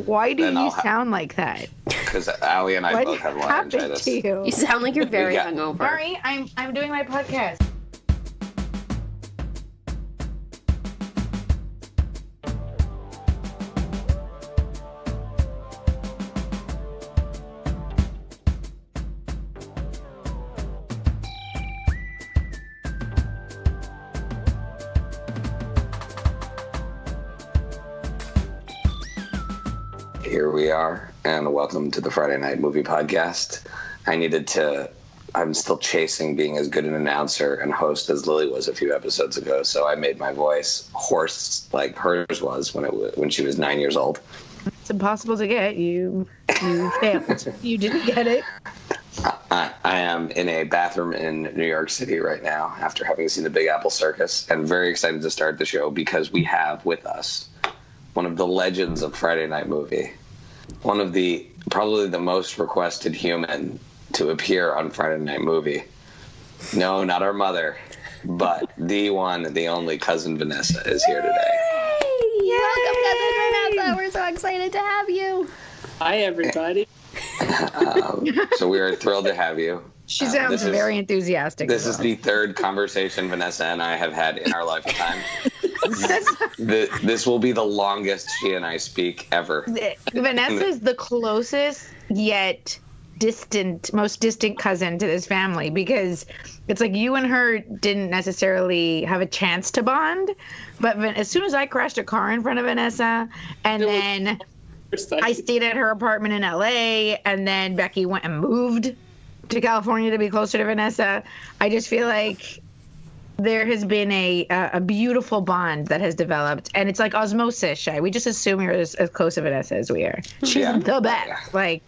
Why do you sound like that? Because Ali and I both have laryngitis. To you? You sound like you're very hungover. Sorry, I'm doing my podcast. Here we are, and welcome to the Friday Night Movie Podcast. I'm still chasing being as good an announcer and host as Lily was a few episodes ago, so I made my voice hoarse like hers was when she was 9 years old. It's impossible to get. You failed. You didn't get it. I am in a bathroom in New York City right now after having seen the Big Apple Circus, and very excited to start the show because we have with us one of the legends of Friday Night Movie, one of probably the most requested human to appear on Friday Night Movie. No, not our mother, but the one, the only cousin Vanessa is here today. Yay! Welcome, cousin Vanessa. We're so excited to have you. Hi, everybody. So we are thrilled to have you. She sounds very enthusiastic. This is the third conversation Vanessa and I have had in our lifetime. This will be the longest she and I speak ever. Vanessa is the closest yet most distant cousin to this family, because it's like you and her didn't necessarily have a chance to bond, but as soon as I crashed a car in front of Vanessa, and then I stayed at her apartment in LA, and then Becky went and moved to California to be closer to Vanessa, I just feel like there has been a beautiful bond that has developed, and it's like osmosis, Shai. We just assume you're as close to Vanessa as we are. She's the best. Like,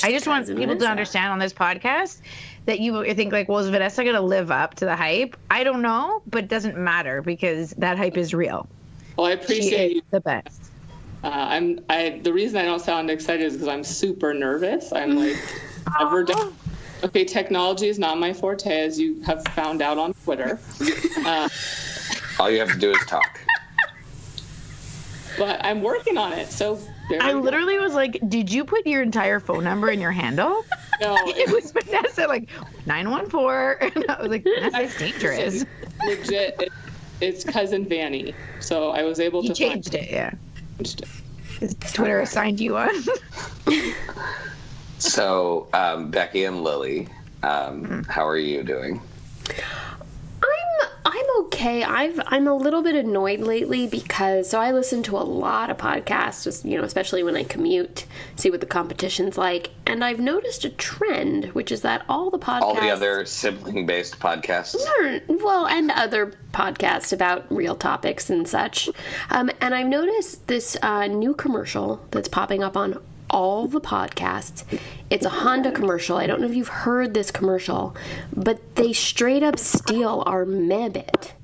I just want people to understand on this podcast that you think like, well, is Vanessa going to live up to the hype? I don't know, but it doesn't matter because that hype is real. Well, I appreciate you. The best. The reason I don't sound excited is because I'm super nervous. I'm like, never done. Okay, technology is not my forte, as you have found out on Twitter. All you have to do is talk. But I'm working on it, so I literally was like, did you put your entire phone number in your handle? No. It was Vanessa, like, 914, and I was like, that's dangerous. Legit, it's Cousin Vanny, so I was able to changed it, yeah. Changed it. Is Twitter assigned you one? So, Becky and Lily, how are you doing? I'm okay. I'm a little bit annoyed lately because I listen to a lot of podcasts, just, especially when I commute, see what the competition's like, and I've noticed a trend, which is that all the other sibling-based podcasts, and other podcasts about real topics and such, and I've noticed this new commercial that's popping up on all the podcasts. It's a Honda commercial. I don't know if you've heard this commercial, but they straight up steal our meh bit.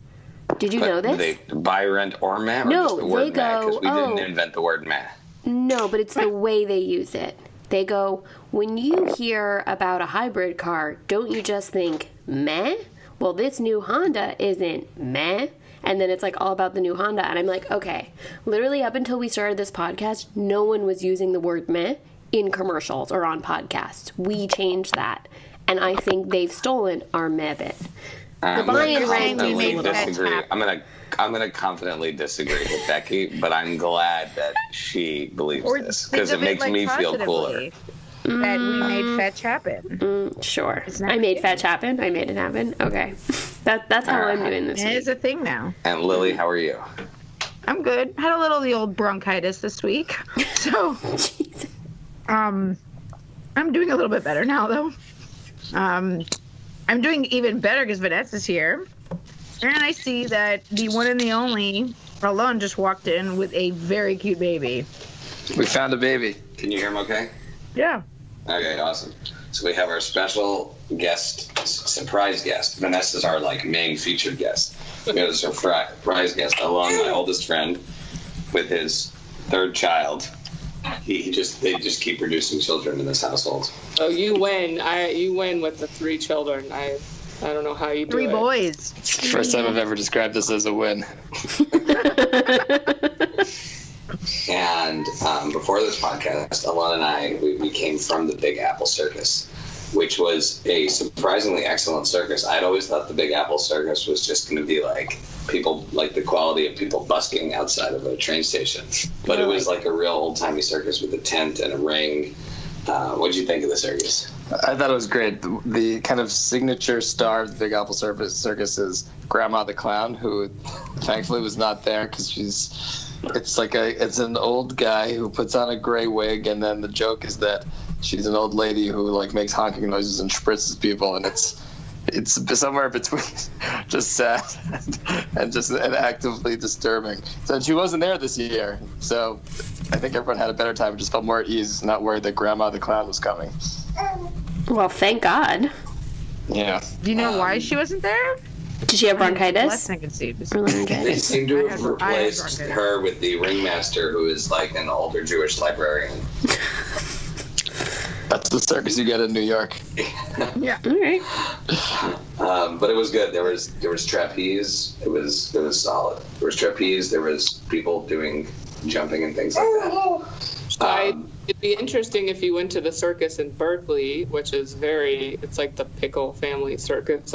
Did you know this? They buy, rent, or meh? Or no, just the word they go, because we didn't invent the word meh. No, but it's the way they use it. They go, when you hear about a hybrid car, don't you just think meh? Well, this new Honda isn't meh. And then it's like all about the new Honda. And I'm like, okay, literally up until we started this podcast, no one was using the word meh in commercials or on podcasts. We changed that. And I think they've stolen our meh bit. I'm gonna confidently disagree with Becky, but I'm glad that she believes this because it makes me feel cooler. That we made fetch happen. Sure. I made fetch happen. I made it happen. Okay. That's how I'm doing this week. It is a thing now. And Lily, how are you? I'm good. Had a little of the old bronchitis this week. So I'm doing a little bit better now though. I'm doing even better because Vanessa's here. And I see that the one and the only Alon just walked in with a very cute baby. We found a baby. Can you hear him okay? Yeah. Okay, awesome. So we have our special guest, surprise guest. Vanessa's our main featured guest. We have a surprise guest, Alon, my oldest friend, with his third child. They just keep producing children in this household. Oh, you win. You win with the 3 children. I don't know how you do 3 it. boys. It's the first time I've ever described this as a win. And before this podcast, Ilana and I, we came from the Big Apple Circus, which was a surprisingly excellent circus. I'd always thought the Big Apple Circus was just going to be like people, like the quality of people busking outside of a train station. But it was like a real old-timey circus with a tent and a ring. What did you think of the circus? I thought it was great. The kind of signature star of the Big Apple Circus is Grandma the Clown, who thankfully was not there because it's an old guy who puts on a gray wig, and then the joke is that she's an old lady who like makes honking noises and spritzes people, and it's somewhere between just sad and actively disturbing. So she wasn't there this year, so I think everyone had a better time. Just felt more at ease, not worried that Grandma the Clown was coming. Well, thank God. Yeah. Do you know why she wasn't there? Did she have bronchitis? Less than conceived. They seem to have replaced her with the ringmaster, who is like an older Jewish librarian. That's the circus you get in New York. Yeah. All right. But it was good. There was trapeze. It was solid. There was trapeze. There was people doing jumping and things like that. It'd be interesting if you went to the circus in Berkeley, which is it's like the Pickle family circus.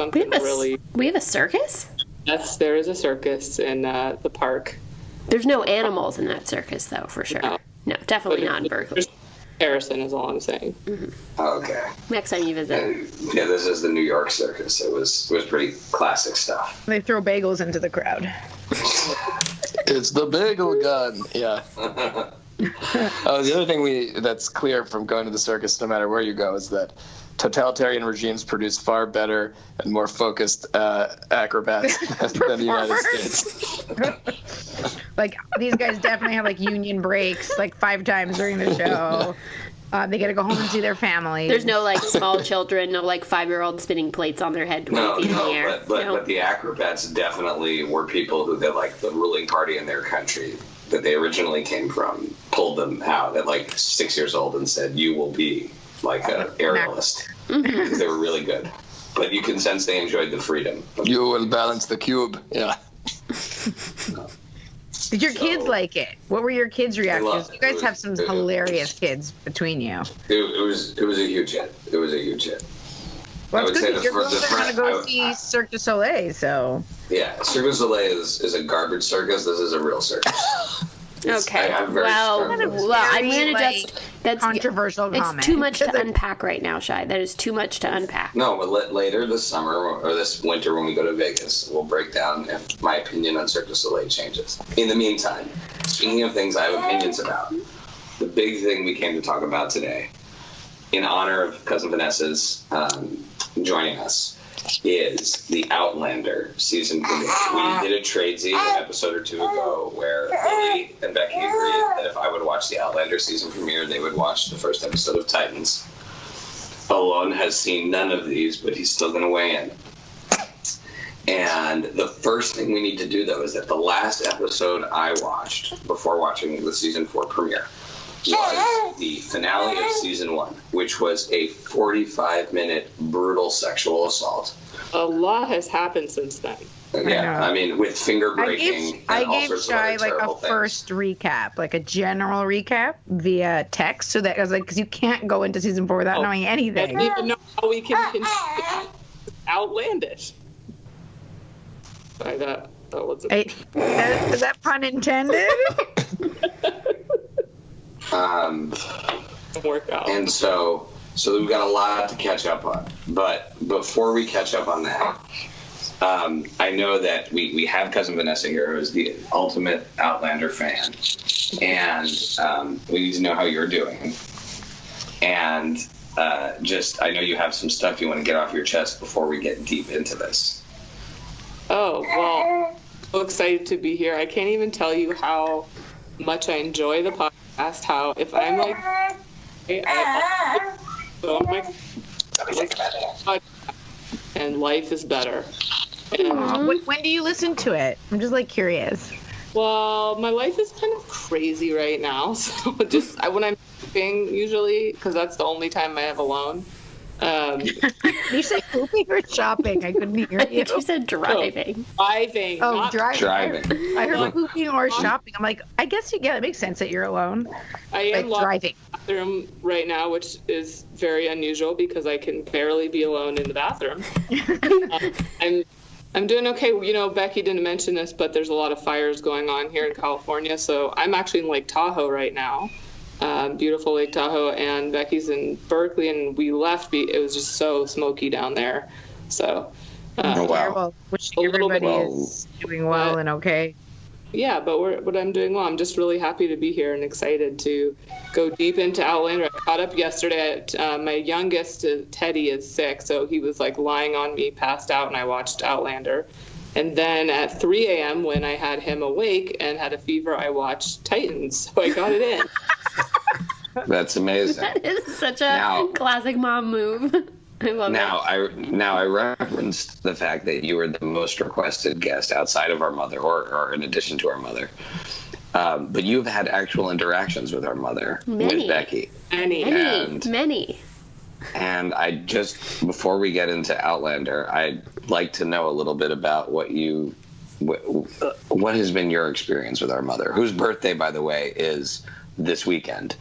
We have a circus? Yes, there is a circus in the park. There's no animals in that circus, though, for sure. No, definitely not in Berkeley. Harrison is all I'm saying. Mm-hmm. Okay. Next time you visit. Yeah, this is the New York circus. It was pretty classic stuff. They throw bagels into the crowd. It's the bagel gun. Yeah. The other thing that's clear from going to the circus, no matter where you go, is that totalitarian regimes produce far better and more focused acrobats than the United States. Like, these guys definitely have, like, union breaks, like, 5 times during the show. They get to go home and see their family. There's no, like, small children, no, like, 5-year-olds spinning plates on their head 20 feet in the air. But the acrobats definitely were people who, the ruling party in their country that they originally came from, pulled them out at, like, 6 years old and said, you will be, like, an aerialist. Because they were really good. But you can sense they enjoyed the freedom. You will balance the cube. Yeah. Did your kids like it? What were your kids' reactions? You guys have some hilarious kids between you. It was a huge hit. It was a huge hit. Well, it's good because your girls are going to go see Cirque du Soleil, so... Yeah, Cirque du Soleil is a garbage circus. This is a real circus. Okay. I'm going to just... That's controversial comment. It's too much to unpack right now, Shai. That is too much to unpack. No, but later this summer or this winter when we go to Vegas, we'll break down if my opinion on Cirque du Soleil changes. In the meantime, speaking of things I have opinions about, the big thing we came to talk about today, in honor of Cousin Vanessa's joining us, is the Outlander season premiere. We did a tradesies an episode or two ago where Lily and Becky agreed that if I would watch the Outlander season premiere, they would watch the first episode of Titans. Alon has seen none of these, but he's still going to weigh in. And the first thing we need to do, though, is that the last episode I watched before watching the season 4 premiere was the finale of season 1, which was a 45-minute brutal sexual assault. A lot has happened since then. Yeah, I mean, with finger breaking. I gave Shai like a first recap, like a general recap via text, so that I was like, because you can't go into season 4 without knowing anything. I don't even know how we can continue. Outlandish. Sorry, that wasn't. Is that pun intended? Work out. And so we've got a lot to catch up on. But before we catch up on that, I know that we have Cousin Vanessa here, who is the ultimate Outlander fan. And we need to know how you're doing. And I know you have some stuff you want to get off your chest before we get deep into this. Oh, well, I'm so excited to be here. I can't even tell you how much I enjoy the podcast. How if I'm like, and life is better. And, when do you listen to it? I'm just like curious. Well, my life is kind of crazy right now, so just when I'm sleeping usually, because that's the only time I have alone. You said pooping or shopping? I couldn't hear you. You said driving. Driving. Oh, not driving. Driving. I heard pooping or shopping. I'm like, I guess it makes sense that you're alone. I am Like driving. in the bathroom right now, which is very unusual because I can barely be alone in the bathroom. I'm doing okay. You know, Becky didn't mention this, but there's a lot of fires going on here in California. So I'm actually in Lake Tahoe right now. Beautiful Lake Tahoe, and Becky's in Berkeley, and we left. It was just so smoky down there. So, Oh, wow. Terrible. Wishing everybody is doing well and okay. yeah, but I'm doing well. I'm just really happy to be here and excited to go deep into Outlander. I caught up yesterday. My youngest, Teddy, is sick, so he was like lying on me, passed out, and I watched Outlander. And then at 3 a.m. when I had him awake and had a fever, I watched Titans. So I got it in. That's amazing. That is such a classic mom move. I love it. I referenced the fact that you were the most requested guest outside of our mother, or in addition to our mother. But you've had actual interactions with our mother, with Becky. Many. And I just, before we get into Outlander, I'd like to know a little bit about what has been your experience with our mother, whose birthday, by the way, is this weekend.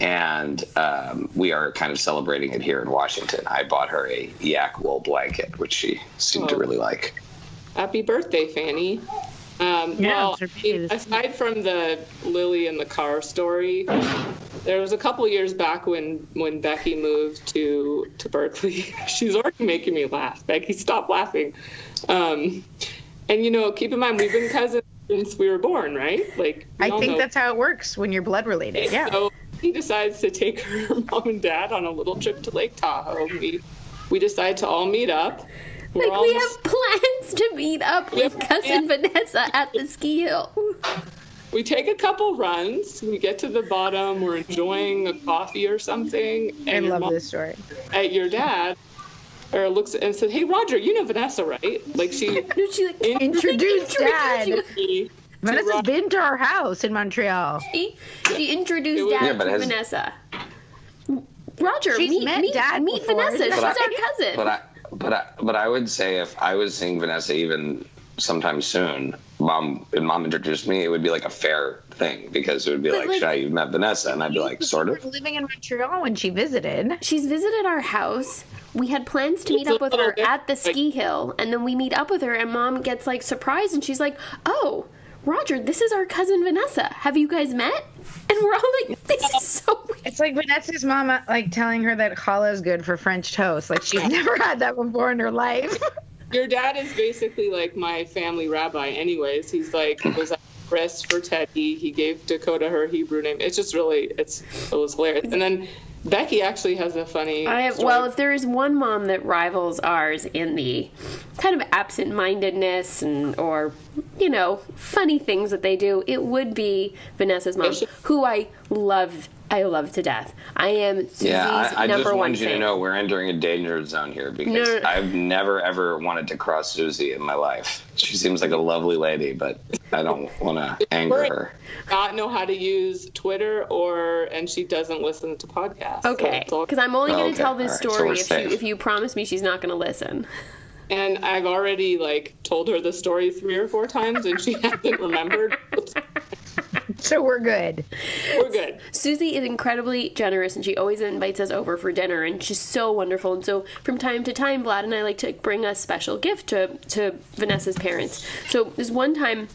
And we are kind of celebrating it here in Washington. I bought her a yak wool blanket, which she seemed to really like. Happy birthday, Fanny. Well, aside from the Lily in the car story, there was a couple years back when Becky moved to Berkeley. She's already making me laugh. Becky, stop laughing. And, you know, keep in mind, we've been cousins since we were born, right? Like, I think that's how it works when you're blood related. Yeah. So he decides to take her mom and dad on a little trip to Lake Tahoe. We decide to all meet up. We have plans to meet up with cousin Vanessa at the ski hill. We take a couple runs. We get to the bottom. We're enjoying a coffee or something. And I love this story. At your dad, or looks and said, "Hey, Roger, you know Vanessa, right?" Like she introduced Dad. Vanessa's been to our house in Montreal. She introduced Dad to Vanessa. Roger, meet Vanessa. She's our cousin. But I would say if I was seeing Vanessa even sometime soon, Mom introduced me, it would be like a fair thing, because it would be like, Shai, you've met Vanessa, and I'd be like, sort of. We were living in Montreal when she visited. She's visited our house. We had plans to meet up with her at the ski hill, and then we meet up with her, and Mom gets like surprised, and she's like, "Oh, Roger, this is our cousin Vanessa. Have you guys met?" And we're all like, "This is so weird." It's like Vanessa's mom like telling her that challah is good for French toast. Like she's never had that before in her life. Your dad is basically like my family rabbi anyways. He's like, was that Chris for Teddy. He gave Dakota her Hebrew name. It's just really, it was hilarious. And then Becky actually has a funny story. Well, if there is one mom that rivals ours in the kind of absent-mindedness or, you know, funny things that they do, it would be Vanessa's mom, who I love to death. I am Susie's number one fan. I just want you to know we're entering a danger zone here, because I've never, ever wanted to cross Susie in my life. She seems like a lovely lady, but I don't want to anger her. Not know how to use Twitter, and she doesn't listen to podcasts. Okay, because I'm only going to tell this story so if you promise me she's not going to listen. And I've already told her the story 3 or 4 times, and she hasn't remembered. So we're good. We're good. Susie is incredibly generous, and she always invites us over for dinner, and she's so wonderful. And so from time to time, Vlad and I like to bring a special gift to Vanessa's parents. So this one time,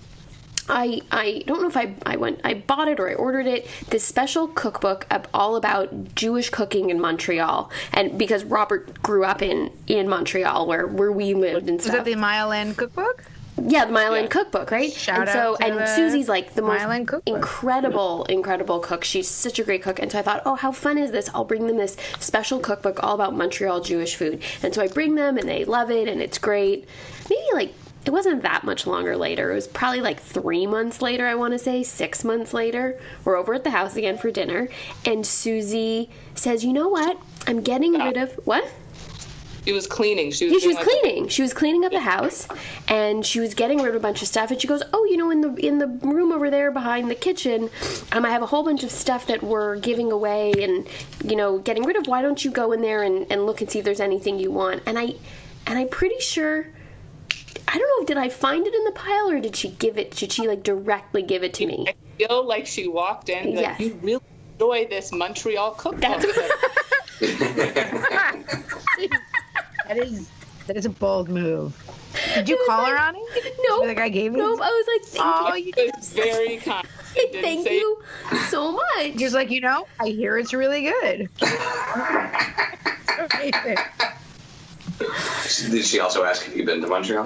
I don't know if I bought it or I ordered it, this special cookbook all about Jewish cooking in Montreal. And because Robert grew up in Montreal where we lived and stuff. Was it the Mile End cookbook? Yeah, the Mile End cookbook, right? And Susie's like the most incredible cook. She's such a great cook. And so I thought, oh, how fun is this? I'll bring them this special cookbook all about Montreal Jewish food. And so I bring them, and they love it, and it's great. Maybe it wasn't that much longer later. It was probably 3 months later, I want to say, 6 months later. We're over at the house again for dinner, and Susie says, "You know what? I'm getting rid of..." What? She was cleaning. She was cleaning. She was cleaning up the house, and she was getting rid of a bunch of stuff. And she goes, "Oh, in the room over there behind the kitchen, I have a whole bunch of stuff that we're giving away and getting rid of. Why don't you go in there and look and see if there's anything you want?" And I'm pretty sure. I don't know. Did I find it in the pile, or did she give it? Did she directly give it to me? I feel like she walked in. Yes. Like, you really enjoy this Montreal cookbook. That is a bold move. Did you call her on it? Nope. Like I gave it? Nope. I was like, thank you. It was very kind. Thank you so much. Just like, I hear it's really good. Did she also ask if you've been to Montreal?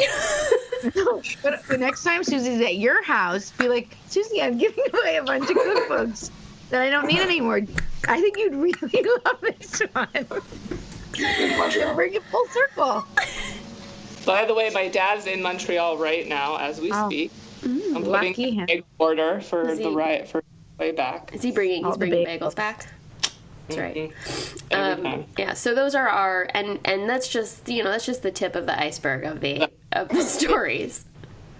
No, but the next time Susie's at your house, be like, Susie, I'm giving away a bunch of cookbooks that I don't need anymore. I think you'd really love this one. In Montreal. Bring it full circle. By the way, my dad's in Montreal right now as we speak. I'm putting a big order for the ride for way back. Is he bringing? He's bringing bagels back. That's right. Yeah. So those are our and that's just that's just the tip of the iceberg of the stories.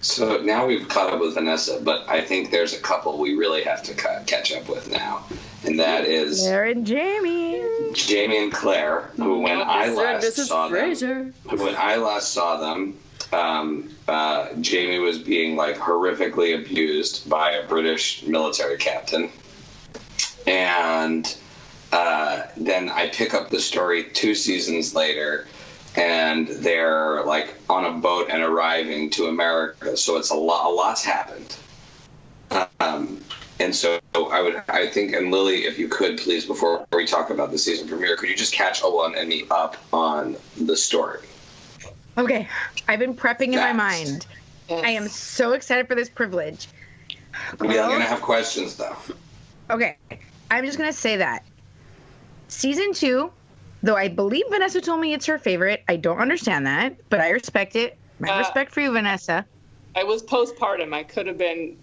So now we've caught up with Vanessa, but I think there's a couple we really have to catch up with now, and that is Claire and Jaime and Claire, who when I last saw them, Jaime was being horrifically abused by a British military captain, and then I pick up the story 2 seasons later, and they're on a boat and arriving to America. So it's a lot's happened. And so I think, and Lily, if you could please, before we talk about the season premiere, could you just catch Ola and me up on the story? Okay, I've been prepping in my mind. I am so excited for this privilege. I'm going to have questions, though. Okay, I'm just going to say that. Season 2, though I believe Vanessa told me it's her favorite, I don't understand that, but I respect it. My respect for you, Vanessa. I was postpartum. I could have been...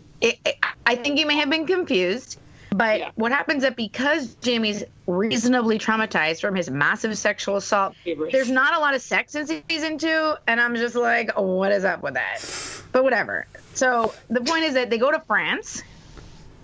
I think you may have been confused, but what happens is because Jaime's reasonably traumatized from his massive sexual assault, there's not a lot of sex in season 2, and I'm just like, what is up with that? But whatever. So the point is that they go to France,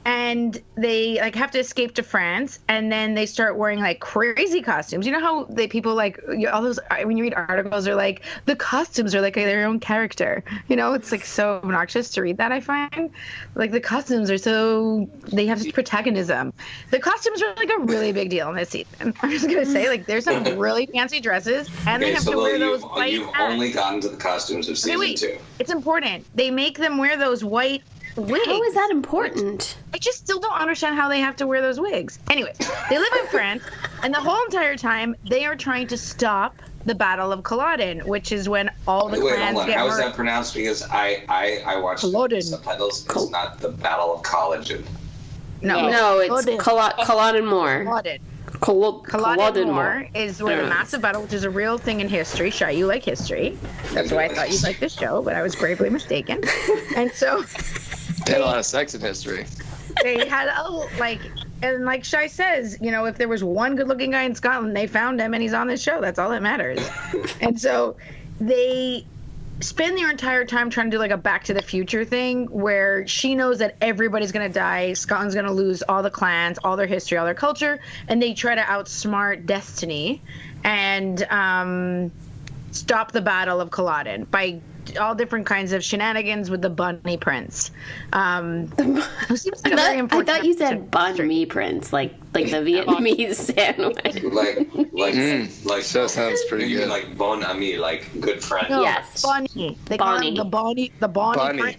and they have to escape to France, and then they start wearing crazy costumes. You know how people all those, when you read articles, are the costumes are their own character. It's so obnoxious to read that. I find the costumes are so, they have protagonism. The costumes are a really big deal in this season. I'm just gonna say there's some really fancy dresses, and they have to wear those white You've hats. only gotten to the costumes of season 2. It's important. They make them wear those white wigs. How is that important? I just still don't understand how they have to wear those wigs. Anyway, they live in France, and the whole entire time they are trying to stop the Battle of Culloden, which is when all the clans get How is that pronounced? Because I watched the subtitles. It's not the Battle of Collagen. No, it's Culloden Moor. Culloden Moor is where the massive battle, which is a real thing in history. Shai, you like history. That's why I thought you'd like this show, but I was gravely mistaken. And so... They had a lot of sex in history. They had, and like Shai says, if there was one good-looking guy in Scotland, they found him, and he's on this show. That's all that matters. And so they spend their entire time trying to do a Back to the Future thing, where she knows that everybody's going to die, Scotland's going to lose all the clans, all their history, all their culture, and they try to outsmart Destiny and stop the Battle of Culloden by all different kinds of shenanigans with the Bunny Prince. I thought you said banh mi prince, like the Vietnamese sandwich. So sounds pretty good. Like bon ami, good friend. No, yes. Bonnie. They call him the Bonnie Prince.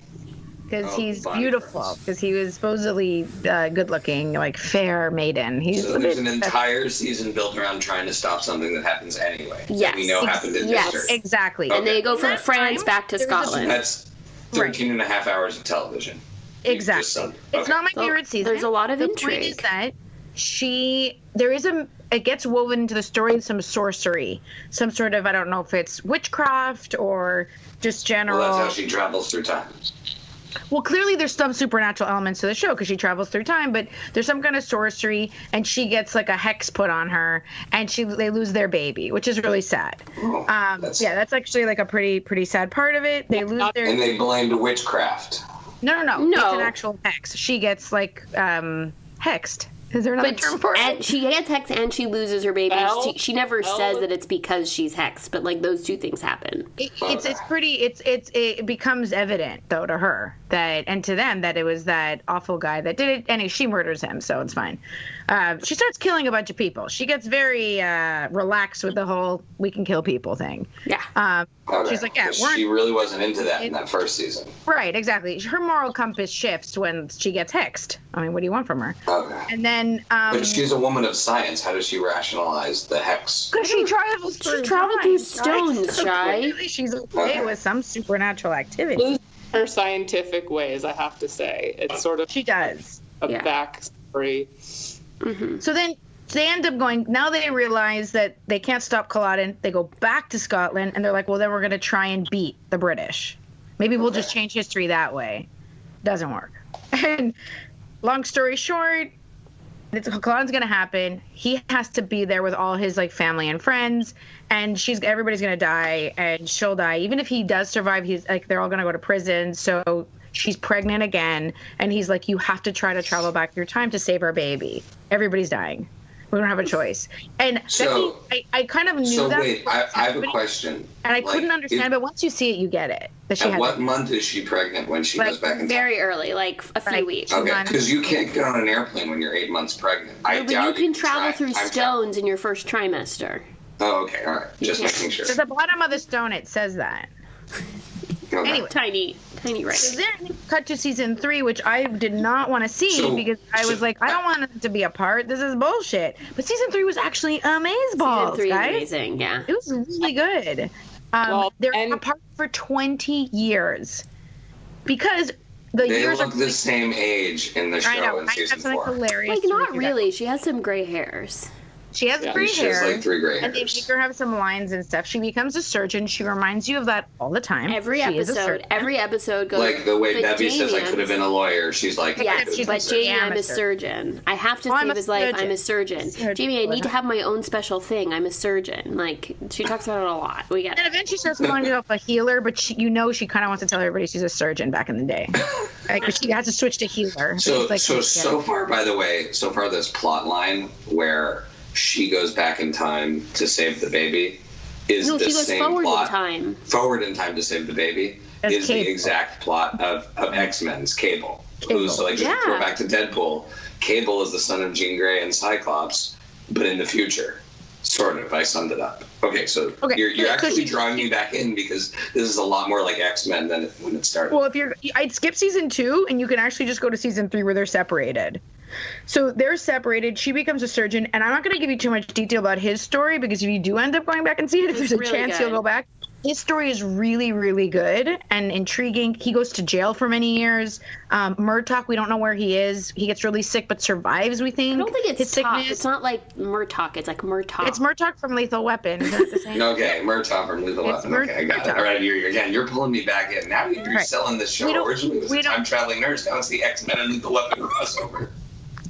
Because he's beautiful. Because he was supposedly good-looking, fair maiden. There's an entire season built around trying to stop something that happens anyway. Yes. That we know happened in history. Exactly. Okay. And they go from France back to Scotland. That's 13 and a half hours of television. Exactly. It's not my favorite season. There's a lot of intrigue. The point is that it gets woven into the story some sorcery. Some sort of, I don't know if it's witchcraft or just general. Well, that's how she travels through time. Well, clearly there's some supernatural elements to the show because she travels through time, but there's some kind of sorcery, and she gets like a hex put on her, and they lose their baby, which is really sad. That's actually like a pretty sad part of it. They lose their and they blamed witchcraft. No. It's an actual hex. She gets like hexed. Is there another term for it? And she gets hexed and she loses her baby. She never says that it's because she's hexed, but like those two things happen. It becomes evident though to her and to them that it was that awful guy that did it, and she murders him, so it's fine. She starts killing a bunch of people. She gets very relaxed with the whole "we can kill people" thing. Yeah. She's like, she really wasn't into that in that first season. Right, exactly. Her moral compass shifts when she gets hexed. I mean, what do you want from her? Okay. And then, but she's a woman of science. How does she rationalize the hex? Because she travels through stones, Shai. She's okay with some supernatural activity. Her scientific ways, I have to say, it's sort of she does a backstory. Mm-hmm. So then they end up going. Now they realize that they can't stop Culloden. They go back to Scotland, and they're like, "Well, then we're going to try and beat the British. Maybe we'll just change history that way." Doesn't work. And long story short, Culloden's going to happen. He has to be there with all his like family and friends, and everybody's going to die, and she'll die. Even if he does survive, he's like they're all going to go to prison. So she's pregnant again, and he's like, "You have to try to travel back through time to save our baby. Everybody's dying. We don't have a choice." And so, Becky, I kind of knew so that. Wait, I have a question. And I couldn't understand, but once you see it, you get it. At what month is she pregnant when she goes back in time? Very early, like a few weeks. Okay, because you can't get on an airplane when you're 8 months pregnant. But you can travel through stones in your first trimester. Oh, okay, all right. Just making sure. So the bottom of the stone, it says that. Okay. Anyway. Tiny writing. So then cut to season 3, which I did not want to see because I was like, I don't want it to be a part. This is bullshit. But season 3 was actually amazeballs, Season 3 guys. is amazing, yeah. It was really good. They're apart for 20 years because they look the same age in the show in season 4. Hilarious. Like, not really. She has some gray hairs. She has gray hair. She has like 3 gray hairs. And they make her have some lines and stuff. She becomes a surgeon. She reminds you of that all the time. Every episode goes. Like the way Bevy says I could have been a lawyer. She's like, yes, but Jamie, I'm a surgeon. I have to save his life. I'm a surgeon. Jamie, I need to have my own special thing. I'm a surgeon. Like, she talks about it a lot. We get it. And eventually she starts calling herself a healer, but she kind of wants to tell everybody she's a surgeon back in the day. But she has to switch to healer. So far, by the way, this plot line where she goes back in time to save the baby is the same plot. Forward in time to save the baby is Cable. The exact plot of X-Men's Cable. Who's like, if you go back to Deadpool, Cable is the son of Jean Grey and Cyclops, but in the future. Sort of. I summed it up. Okay, so you're actually drawing me back in because this is a lot more like X-Men than when it started. Well, I'd skip season 2, and you can actually just go to season 3 where they're separated. So they're separated. She becomes a surgeon, and I'm not going to give you too much detail about his story because if you do end up going back and see it, if there's a chance you'll go back. His story is really, really good and intriguing. He goes to jail for many years. Murtaugh, we don't know where he is. He gets really sick but survives, we think. I don't think it's his sickness. It's not like Murtaugh. It's like Murtaugh. It's Murtaugh from Lethal Weapon. Is that the same? Okay, Murtaugh from Lethal Weapon. Okay, I got it. All right, you're pulling me back in. Now you're selling this show. Originally it was a time-traveling nurse. Now it's the X-Men and Lethal Weapon crossover.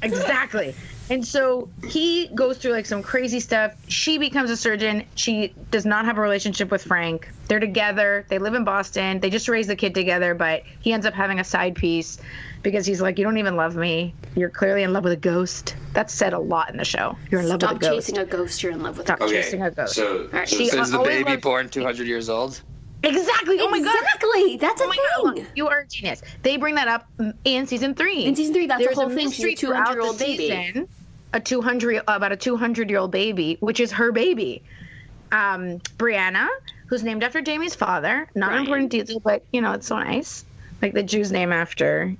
Exactly. And so he goes through like some crazy stuff. She becomes a surgeon. She does not have a relationship with Frank. They're together. They live in Boston. They just raise the kid together, but he ends up having a side piece because he's like, you don't even love me. You're clearly in love with a ghost. That's said a lot in the show. You're in love with a ghost. Stop chasing a ghost. You're in love with a ghost. Chasing a ghost. So is the baby born 200 years old? Exactly. Oh my god. Exactly. That's a thing. God. You are a genius. They bring that up in season 3. In season 3, that's the whole thing. She's a 200-year-old baby. About a 200-year-old baby, which is her baby. Brianna, who's named after Jamie's father. Not an important detail, but it's so nice. Like the Jews name after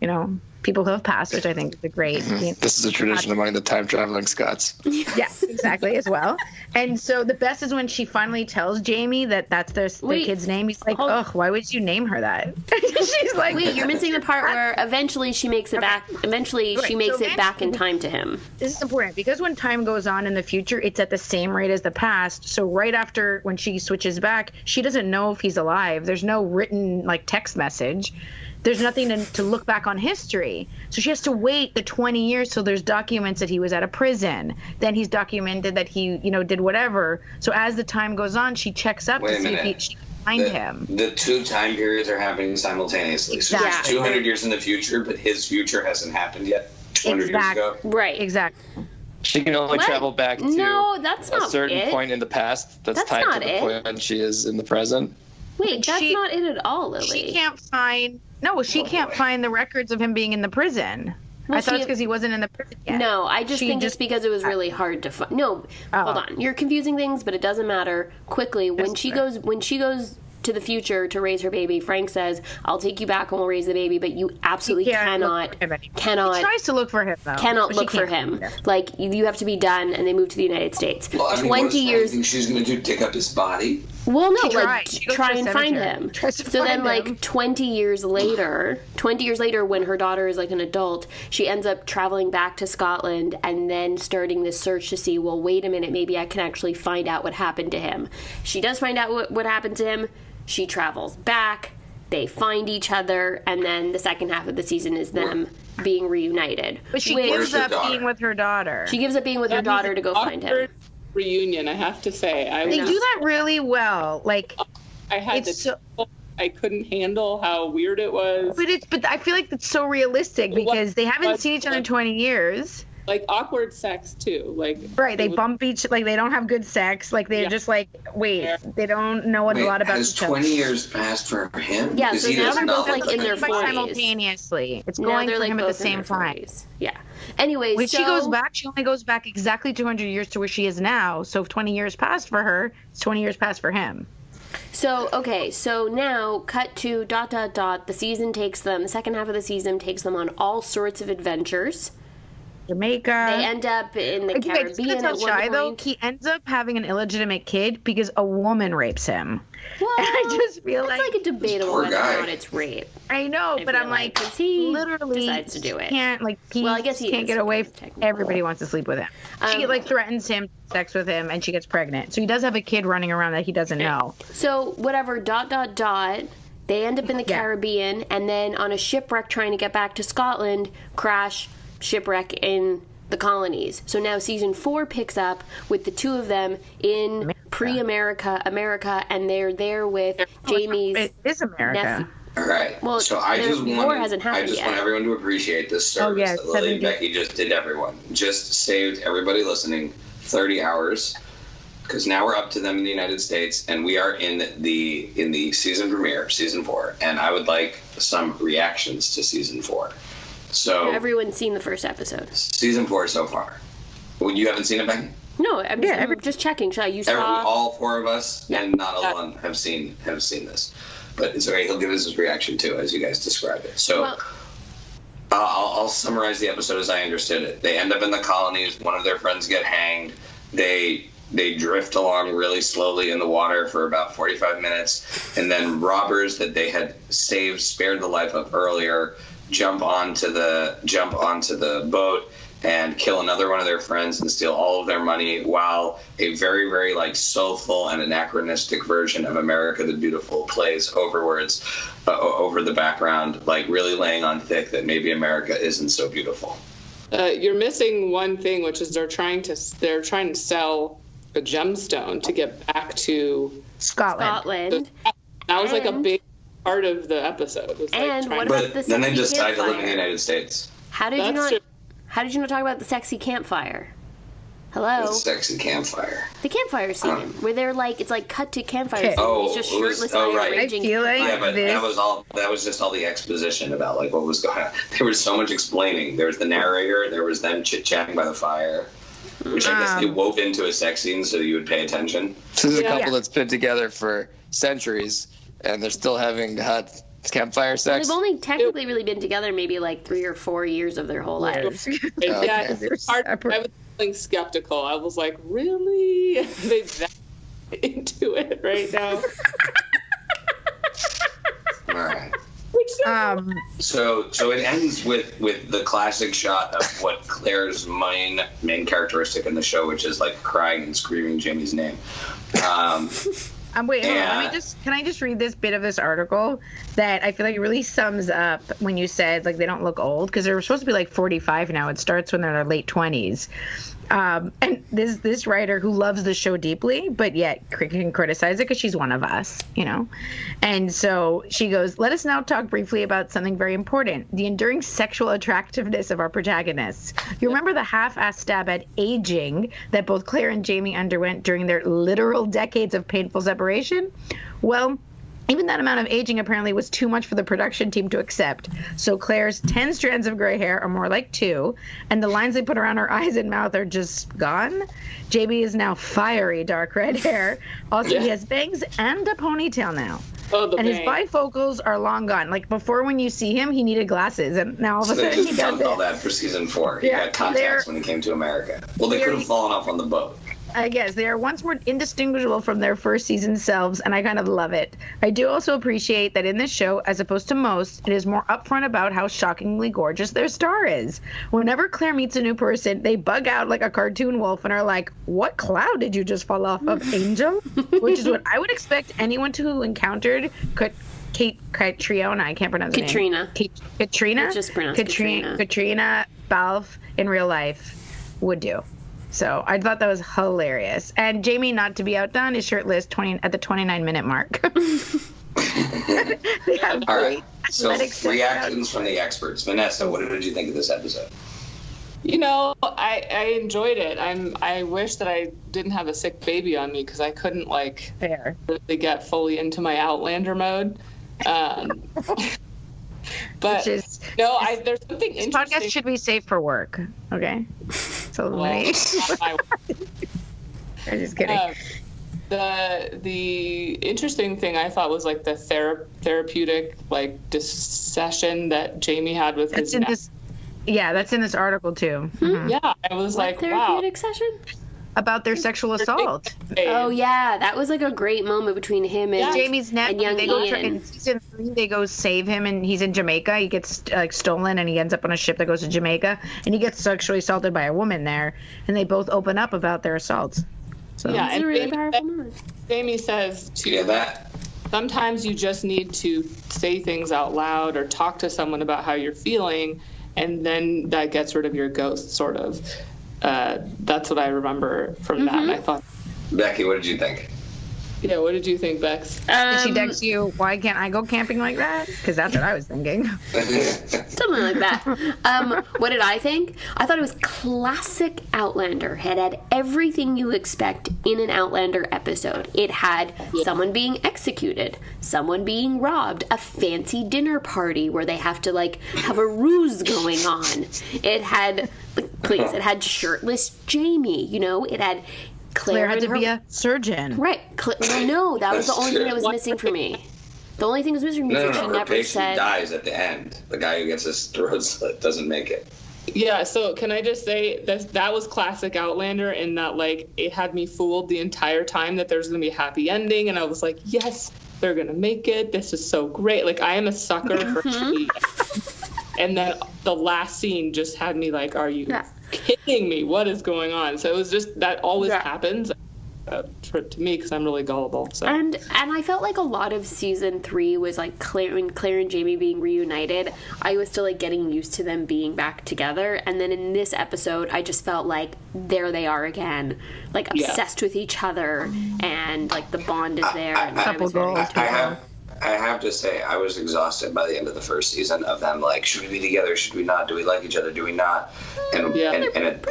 people who have passed, which I think is a great. This is a tradition among the time-traveling Scots. Yes, exactly, as well. And so the best is when she finally tells Jamie that that's the kid's name. He's like, ugh, why would you name her that? She's like, wait, you're missing the part where eventually she makes it back. Eventually, she makes it back in time to him. This is important because when time goes on in the future, it's at the same rate as the past. So right after when she switches back, she doesn't know if he's alive. There's no written text message. there's nothing to look back on history. So she has to wait the 20 years till there's documents that he was at a prison. Then he's documented that he, did whatever. So as the time goes on, she checks up to see if she can find him. The two time periods are happening simultaneously. Exactly. So there's 200 years in the future, but his future hasn't happened yet 200 years ago. Right. Exactly. She can only travel back to that's a not certain point in the past that's tied to the point when she is in the present. Wait, that's not it at all, Lily. She can't find the records of him being in the prison. Well, I thought it's because he wasn't in the prison yet. No, I just think it's because it was really hard to find. No, hold on. You're confusing things, but it doesn't matter. Quickly, when she goes to the future to raise her baby, Frank says, "I'll take you back and we'll raise the baby," but you absolutely cannot. She tries to look for him, though. Cannot look for him. Like, you have to be done, and they move to the United States. Well, 20 years. Think she's going to do? Dig up his body? Well, no, try and find him. So then, 20 years later, when her daughter is like an adult, she ends up traveling back to Scotland and then starting this search to see, well, wait a minute, maybe I can actually find out what happened to him. She does find out what happened to him. She travels back, they find each other, and then the second half of the season is them being reunited. But she gives up being with her daughter. She gives up being with her daughter to go find him. Reunion, I have to say. They do that really well. Like, I couldn't handle how weird it was. But I feel like it's so realistic because they haven't seen each other in 20 years. Like, awkward sex too. Like, right, they bump they don't have good sex. Like, they're just like, wait, they don't know a lot about each other. Has 20 years passed for him? Yeah, so now they're both like in their 40s. Simultaneously. It's going for him at the same time. Yeah. Anyways, when she goes back, she only goes back exactly 200 years to where she is now. So if 20 years passed for her, it's 20 years passed for him. So, okay, so now cut to ... The second half of the season takes them on all sorts of adventures. Jamaica. They end up in the Caribbean at one point. Though, he ends up having an illegitimate kid because a woman rapes him. Well, and I just feel it's like a debatable whether or not it's rape. I know, but I'm like, he literally decides to do it. I guess he can't get away. Everybody wants to sleep with him. She threatens him, sex with him, and she gets pregnant. So he does have a kid running around that he doesn't know. So whatever. ... They end up in the Caribbean, and then on a shipwreck trying to get back to Scotland, crash. Shipwreck in the colonies. So now season 4 picks up with the two of them in pre-America, and they're there with Jamie's nephew. All right. Well, so I just want yet. everyone to appreciate this service that Lily and Becky just did. Everyone just saved everybody listening 30 hours because now we're up to them in the United States, and we are in the season premiere, season 4, and I would like some reactions to season 4. So everyone's seen the first episode. Season 4 so far. Well, you haven't seen it, Becky? No, I'm just checking. All 4 of us, and not Alon have seen this. But it's okay. He'll give us his reaction too, as you guys describe it. So I'll summarize the episode as I understood it. They end up in the colonies. One of their friends get hanged. They drift along really slowly in the water for about 45 minutes, and then robbers that they had spared the life of earlier jump onto the boat and kill another one of their friends and steal all of their money, while a very, very soulful and anachronistic version of America the Beautiful plays over the background, really laying on thick that maybe America isn't so beautiful. You're missing one thing, which is they're trying to sell a gemstone to get back to Scotland. That was a big part of the episode. Was then they decide to live in the United States. How did you not talk about the sexy campfire? Hello. The sexy campfire. The campfire scene where they're it's cut to campfire scene. Oh, he's just shirtless right. But that was just all the exposition about what was going on. There was so much explaining. There was the narrator. There was them chit-chatting by the fire, which I guess they wove into a sex scene so you would pay attention. This is a couple that's been together for centuries, and they're still having hot campfire sex. They've only technically really been together maybe 3 or 4 years of their whole lives. Yeah, it's hard. I was feeling skeptical. I was like, really? They that into it right now? All right. So it ends with the classic shot of what Claire's main characteristic in the show, which is crying and screaming Jamie's name. Wait, hold on. Can I just read this bit of this article that I feel like it really sums up when you said like they don't look old, because they're supposed to be like 45 now. It starts when they're in their late 20s. And this writer who loves the show deeply, but yet can criticize it because she's one of us, you know? And so she goes, let us now talk briefly about something very important, the enduring sexual attractiveness of our protagonists. You remember the half-assed stab at aging that both Claire and Jaime underwent during their literal decades of painful separation? Well, even that amount of aging apparently was too much for the production team to accept. So Claire's 10 strands of gray hair are more like 2, and the lines they put around her eyes and mouth are just gone. Jaime is now fiery dark red hair. Also, he has bangs and a ponytail now. And his bifocals are long gone. Like before, when you see him, he needed glasses, and now all of a sudden he does all that for season 4. He got contacts when he came to America. Well, they could have fallen off on the boat. I guess they are once more indistinguishable from their first season selves, and I kind of love it. I do also appreciate that in this show, as opposed to most, it is more upfront about how shockingly gorgeous their star is. Whenever Claire meets a new person, they bug out like a cartoon wolf and are like, what cloud did you just fall off of, Angel? Which is what I would expect anyone who encountered Katrina, I can't pronounce her name. Katrina? It's just pronounced Katrina. Katrina Balfe in real life would do. So I thought that was hilarious. And Jaime, not to be outdone, is shirtless at the 29-minute mark. All right. So reactions from the experts. Vanessa, what did you think of this episode? You know, I enjoyed it. I wish that I didn't have a sick baby on me because I couldn't really get fully into my Outlander mode. But there's something interesting. This podcast should be safe for work. Okay. So I'm just kidding. The interesting thing I thought was like the therapeutic session that Jaime had with his that's in this article too. Mm-hmm. Yeah, I was like, therapeutic session? About their sexual assault. Oh yeah, that was like a great moment between him and Jamie's nephew. And young Ian. In season 3, they go save him, and he's in Jamaica. He gets stolen, and he ends up on a ship that goes to Jamaica, and he gets sexually assaulted by a woman there, and they both open up about their assaults. So yeah, and really powerful moment. Jaime says that sometimes you just need to say things out loud or talk to someone about how you're feeling, and then that gets rid of your ghost, sort of. That's what I remember from that. And I thought, Becky, what did you think? Yeah, what did you think, Bex? Did she text you, why can't I go camping like that? Because that's what I was thinking. Something like that. What did I think? I thought it was classic Outlander. It had everything you expect in an Outlander episode. It had someone being executed, someone being robbed, a fancy dinner party where they have to have a ruse going on. It had, it had shirtless Jaime, it had Claire had to be a surgeon. Right. No, that was the only thing that was missing for me. The only thing that was missing for me is she never patient said... dies at the end. The guy who gets his throat slit doesn't make it. Yeah, so can I just say that was classic Outlander in that, it had me fooled the entire time that there's going to be a happy ending, and I was like, yes, they're going to make it. This is so great. I am a sucker for cheese. And then the last scene just had me are you... Yeah. Kidding me, what is going on? So it was just that always happens to me because I'm really gullible. So and I felt like a lot of season 3 was Claire and Jaime being reunited. I was still getting used to them being back together, and then in this episode I just felt there they are again, obsessed with each other, and the bond is there. I have to say, I was exhausted by the end of the first season of them. Should we be together? Should we not? Do we like each other? Do we not? And at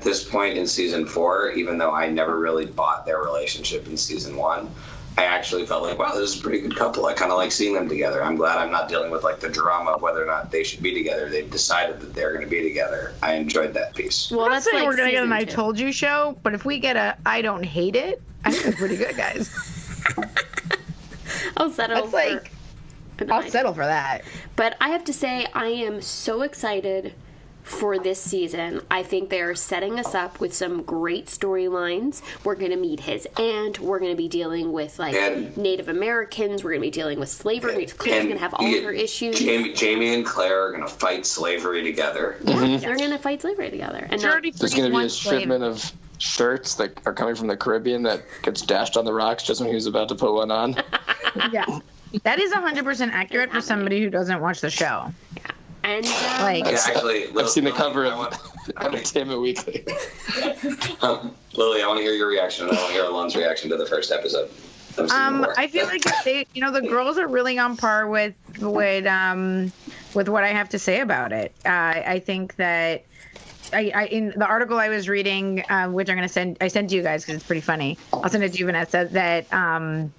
this point in season 4, even though I never really bought their relationship in season 1, I actually felt wow, this is a pretty good couple. I kind of like seeing them together. I'm glad I'm not dealing with the drama of whether or not they should be together. They've decided that they're going to be together. I enjoyed that piece. Well, that's saying we're going to get an I Told You show, but if we get a I Don't Hate It, I think it's pretty good, guys. I'll settle for that. But I have to say, I am so excited for this season. I think they're setting us up with some great storylines. We're going to meet his aunt. We're going to be dealing with Native Americans. We're going to be dealing with slavery. Claire's going to have all of her issues. Jaime and Claire are going to fight slavery together. Yeah, they're going to fight slavery together. And there's going to be a shirts that are coming from the Caribbean that gets dashed on the rocks just when he was about to put one on. Yeah. That is 100% accurate for somebody who doesn't watch the show. Yeah. And like, actually, I've seen the cover of Entertainment Weekly. Lily, I want to hear your reaction. I want to hear Alon's reaction to the first episode. I feel like they, the girls are really on par with what I have to say about it. I think that I in the article I was reading, which I'm gonna I sent to you guys because it's pretty funny. I'll send it to you, Vanessa. That and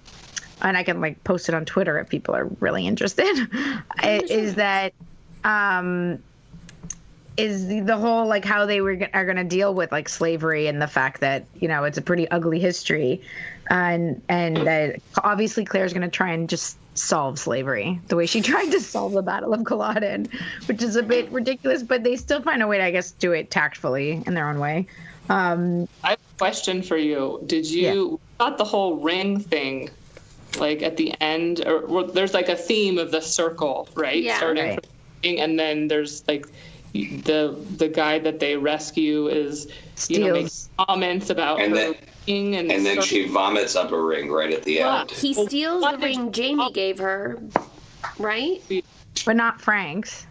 I can like post it on Twitter if people are really interested. Is that is the whole like how they are going to deal with like slavery and the fact that it's a pretty ugly history, and that obviously Claire's going to try and just solve slavery the way she tried to solve the Battle of Culloden, which is a bit ridiculous, but they still find a way to, I guess, do it tactfully in their own way. I have a question for you. Did you thought the whole ring thing, like at the end, or there's like a theme of the circle, right? Yeah. Starting Right. from the beginning, and then there's like the guy that they rescue is making comments about And her then- ring, and And then she vomits up a ring right at the end. he steals the ring Jaime gave her, right? But not Frank's.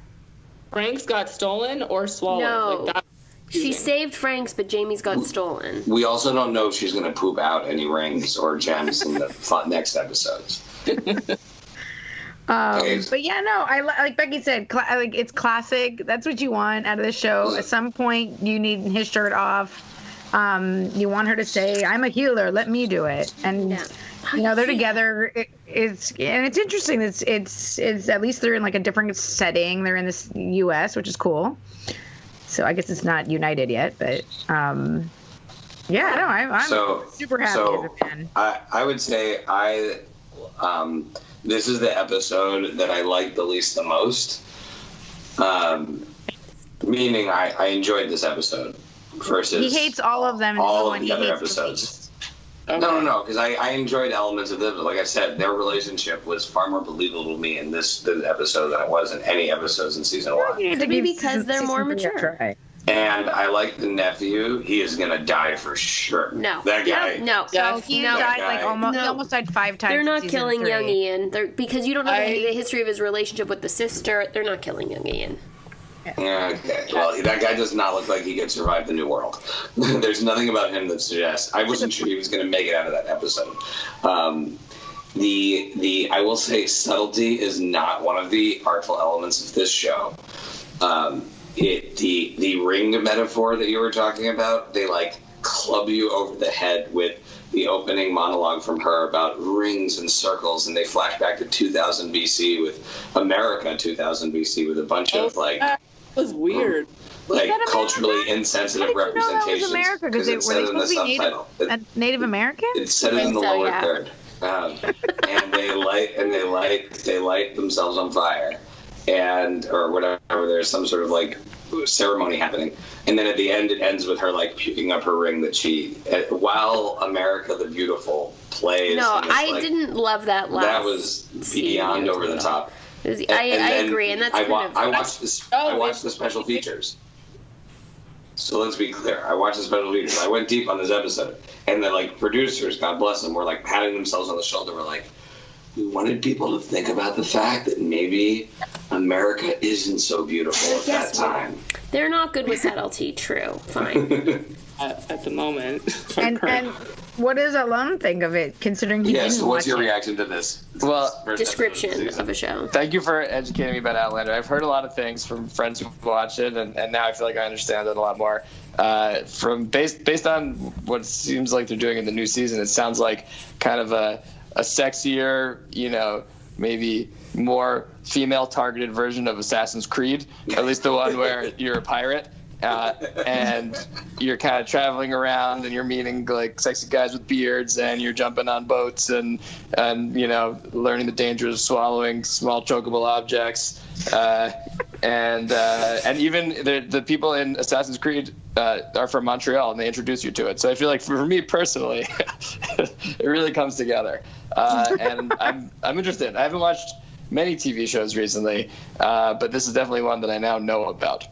Frank's got stolen or swallowed. No. Like that. She saved Frank's, but Jamie's got stolen. We also don't know if she's going to poop out any rings or gems in the next episodes. But yeah, no, I like Becky said, like it's classic. That's what you want out of the show. At some point, you need his shirt off. You want her to say, "I'm a healer. Let me do it." And they're together. It's interesting. It's at least they're in like a different setting. They're in this U.S., which is cool. So I guess it's not united yet, but I'm super happy as a fan. I would say this is the episode that I like the least the most. Meaning I enjoyed this episode versus He hates all of them. all and of the other episodes. Okay. No, because I enjoyed elements of them. Like I said, their relationship was far more believable to me in this episode than it was in any episodes in season one. Maybe because they're more mature. And I like the nephew. He is gonna die for sure. No. That guy. No. So he died like almost. He almost died 5 times. They're not in killing season 3. young Ian. Because you don't know the history of his relationship with the sister. They're not killing young Ian. Yeah, okay. Well, that guy does not look like he could survive the New World. There's nothing about him that suggests. I wasn't sure he was going to make it out of that episode. The I will say subtlety is not one of the artful elements of this show. The ring metaphor that you were talking about, they like club you over the head with the opening monologue from her about rings and circles, and they flash back to 2000 BC with America 2000 BC with a bunch of like. That was weird. Like culturally insensitive representations. America because they were supposed to be Native American. It said it in the lower third, and they light themselves on fire, or whatever. There's some sort of like ceremony happening, and then at the end it ends with her like puking up her ring that she while America the Beautiful plays. No, I didn't love that last. That was beyond over the top. I agree, and that's I watched the special features. So let's be clear. I watched the special features. I went deep on this episode, and the like producers, God bless them, were like patting themselves on the shoulder. We're like, we wanted people to think about the fact that maybe America isn't so beautiful at that time. They're not good with subtlety. True. Fine. At the moment. And what does Alon think of it, considering he didn't so what's watch your it? reaction to this? Well, Description of a show. Thank you for educating me about Outlander. I've heard a lot of things from friends who've watched it, and now I feel like I understand it a lot more. Based on what it seems like they're doing in the new season, it sounds like kind of a sexier, maybe more female-targeted version of Assassin's Creed, at least the one where you're a pirate. And you're kind of traveling around and you're meeting like sexy guys with beards and you're jumping on boats and learning the dangers of swallowing small chokeable objects. And even the people in Assassin's Creed are from Montreal and they introduce you to it. So I feel like for me personally, it really comes together. And I'm interested. I haven't watched many TV shows recently, but this is definitely one that I now know about.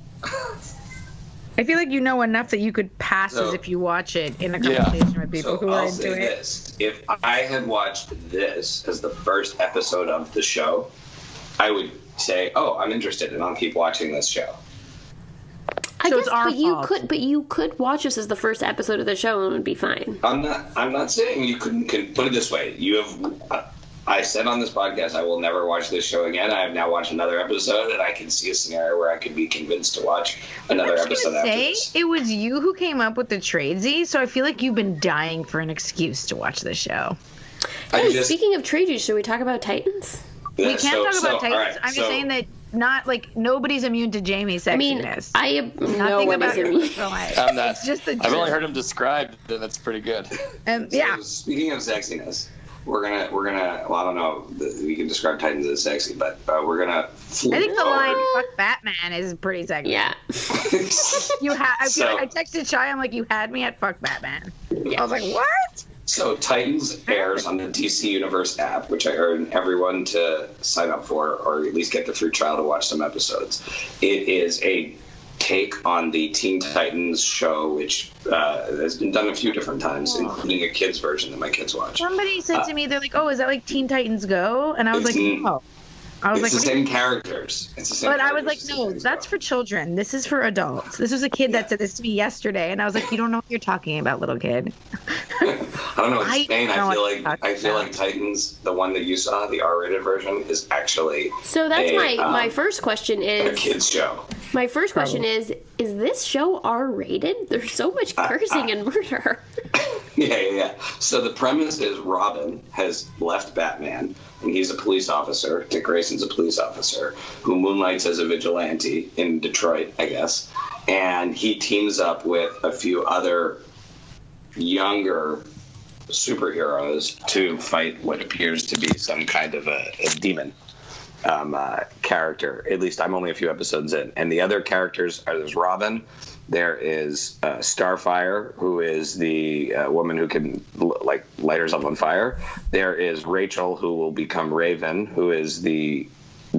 I feel like you know enough that you could pass as if you watch it in a conversation with people who are into it. This. If I had watched this as the first episode of the show, I would say, "Oh, I'm interested, and I'll keep watching this show." I guess, but you could watch this as the first episode of the show and it would be fine. I'm not saying you couldn't. Put it this way: you have. I said on this podcast, I will never watch this show again. I have now watched another episode, and I can see a scenario where I could be convinced to watch another episode after this. It was you who came up with the tradesies, so I feel like you've been dying for an excuse to watch the show. Speaking of tradesies, should we talk about Titans? We can't talk about Titans. Right, I'm just saying that nobody's immune to Jamie's sexiness. I am nothing about immune. I'm not. I've only heard him described, and that's pretty good. So, speaking of sexiness. We're gonna. Well, I don't know. We can describe Titans as sexy, but we're gonna. I think the line "fuck Batman" is pretty sexy. Yeah. I texted Shai. I'm like, you had me at fuck Batman. Yeah. I was like, what? So Titans airs on the DC Universe app, which I urge everyone to sign up for, or at least get the free trial to watch some episodes. It is a take on the Teen Titans show, which has been done a few different times, including a kids version that my kids watch. Somebody said to me, they're like, "Oh, is that like Teen Titans Go?" And I was like, "No." It's the same characters. But I was like, "No, that's for children. This is for adults." This was a kid that said this to me yesterday, and I was like, "You don't know what you're talking about, little kid." I don't know. In Spain, I feel like Titans, the one that you saw, the R-rated version, is actually. So that's my first question is a kids show. My first question is this show R-rated? There's so much cursing and murder. Yeah. So the premise is Robin has left Batman, and he's a police officer. Dick Grayson's a police officer who moonlights as a vigilante in Detroit, I guess. And he teams up with a few other younger superheroes to fight what appears to be some kind of a demon character. At least I'm only a few episodes in. And the other characters are, there's Robin, there is Starfire, who is the woman who can light herself on fire. There is Rachel, who will become Raven, who is the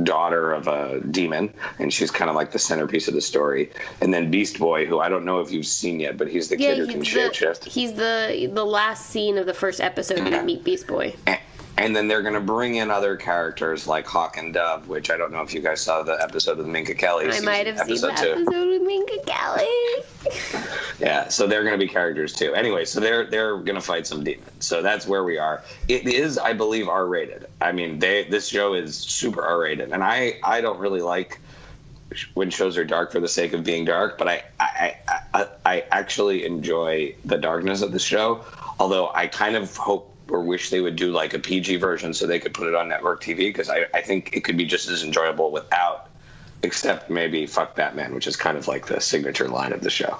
daughter of a demon, and she's kind of like the centerpiece of the story. And then Beast Boy, who I don't know if you've seen yet, but he's the kid who can shapeshift. He's the last scene of the first episode when you meet Beast Boy. And then they're going to bring in other characters like Hawk and Dove, which I don't know if you guys saw the episode with Minka Kelly. I might have seen the episode with Minka Kelly. Yeah, so they're going to be characters too. Anyway, so they're going to fight some demons. So that's where we are. It is, I believe, R-rated. I mean, this show is super R-rated, and I don't really like when shows are dark for the sake of being dark, but I actually enjoy the darkness of the show. Although I kind of hope or wish they would do like a PG version so they could put it on network TV, because I think it could be just as enjoyable without, except maybe fuck Batman, which is kind of like the signature line of the show.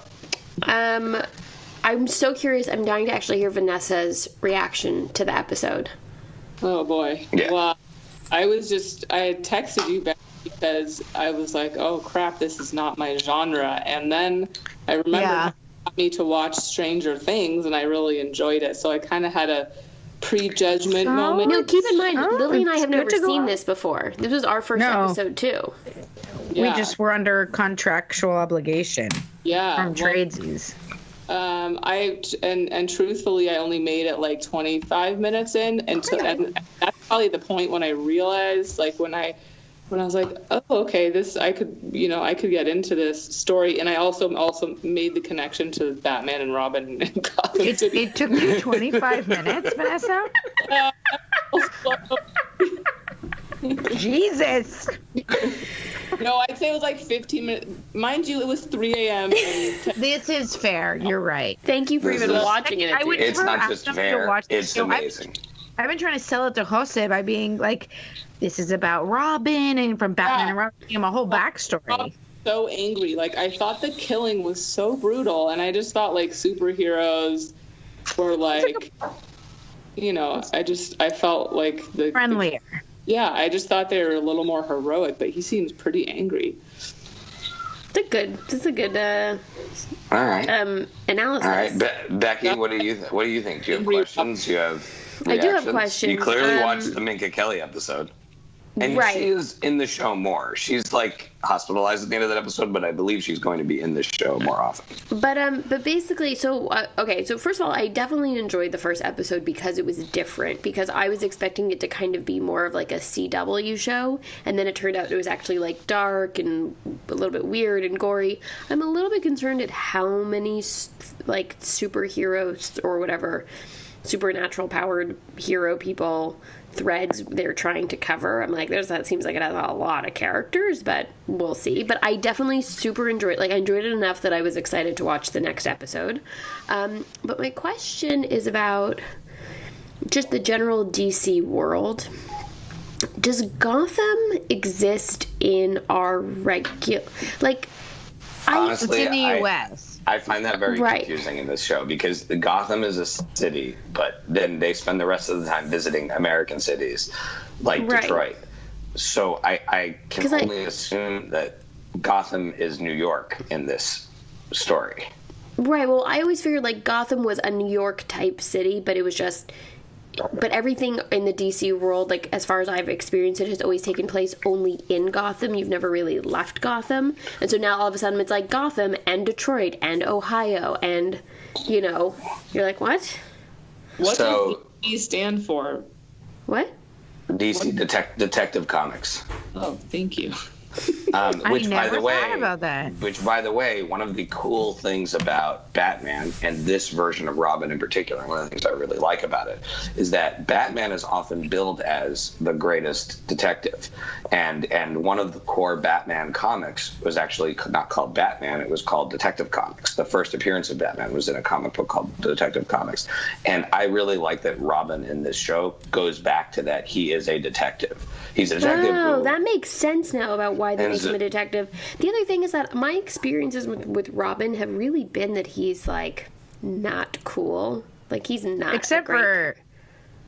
I'm so curious. I'm dying to actually hear Vanessa's reaction to the episode. Oh boy. Yeah. Well, I had texted you back because I was like, oh crap, this is not my genre. And then I remember me to watch Stranger Things, and I really enjoyed it. So I kind of had a prejudgment moment. No, keep in mind, Lily and I have never seen this before. This was our first episode too. Yeah. We just were under contractual obligation. Yeah. From tradesies. And truthfully, I only made it like 25 minutes in, and that's probably the point when I realized, like when I was like, oh, okay, I could get into this story. And I also made the connection to Batman and Robin and Gotham City. It took you 25 minutes, Vanessa? Jesus. No, I'd say it was like 15 minutes. Mind you, it was 3 a.m. This is fair. You're right. Thank you for watching it. It's not just fair. It's amazing. I've been trying to sell it to Jose by being like, this is about Robin, and from Batman and Robin, give him a whole backstory. I'm so angry. Like, I thought the killing was so brutal, and I just thought like superheroes were like, I felt like friendlier. I just thought they were a little more heroic, but he seems pretty angry. It's a good all right. analysis. All right, Becky, what do you think? Do you have questions? You have reactions? I do have questions. You clearly watched the Minka Kelly episode. And Right. she is in the show more. She's like hospitalized at the end of that episode, but I believe she's going to be in the show more often. But basically, so first of all, I definitely enjoyed the first episode because it was different, because I was expecting it to kind of be more of like a CW show, and then it turned out it was actually like dark and a little bit weird and gory. I'm a little bit concerned at how many like superheroes or whatever supernatural powered hero people threads they're trying to cover. I'm like, that seems like it has a lot of characters, but we'll see. But I definitely super enjoyed, I enjoyed it enough that I was excited to watch the next episode. But my question is about just the general DC world. Does Gotham exist in our regular, Honestly, it's in the U.S. I find that very Right. confusing in this show because Gotham is a city, but then they spend the rest of the time visiting American cities like Right. Detroit. So I can only assume that Gotham is New York in this story. Right, well, I always figured like Gotham was a New York type city, but it was just, but everything in the DC world, like as far as I've experienced it, has always taken place only in Gotham. You've never really left Gotham. And so now all of a sudden it's like Gotham and Detroit and Ohio and, you're like, what? What does DC stand for? What? DC Detective Comics. Oh, thank you. Which, I by never the way, thought about that. Which, by the way, one of the cool things about Batman and this version of Robin in particular, one of the things I really like about it, is that Batman is often billed as the greatest detective, and one of the core Batman comics was actually not called Batman; it was called Detective Comics. The first appearance of Batman was in a comic book called Detective Comics, and I really like that Robin in this show goes back to that. He is a detective. He's a detective. Oh, that makes sense now about why they make him a detective. The other thing is that my experiences with Robin have really been that he's, like, not cool. Like, he's not Except for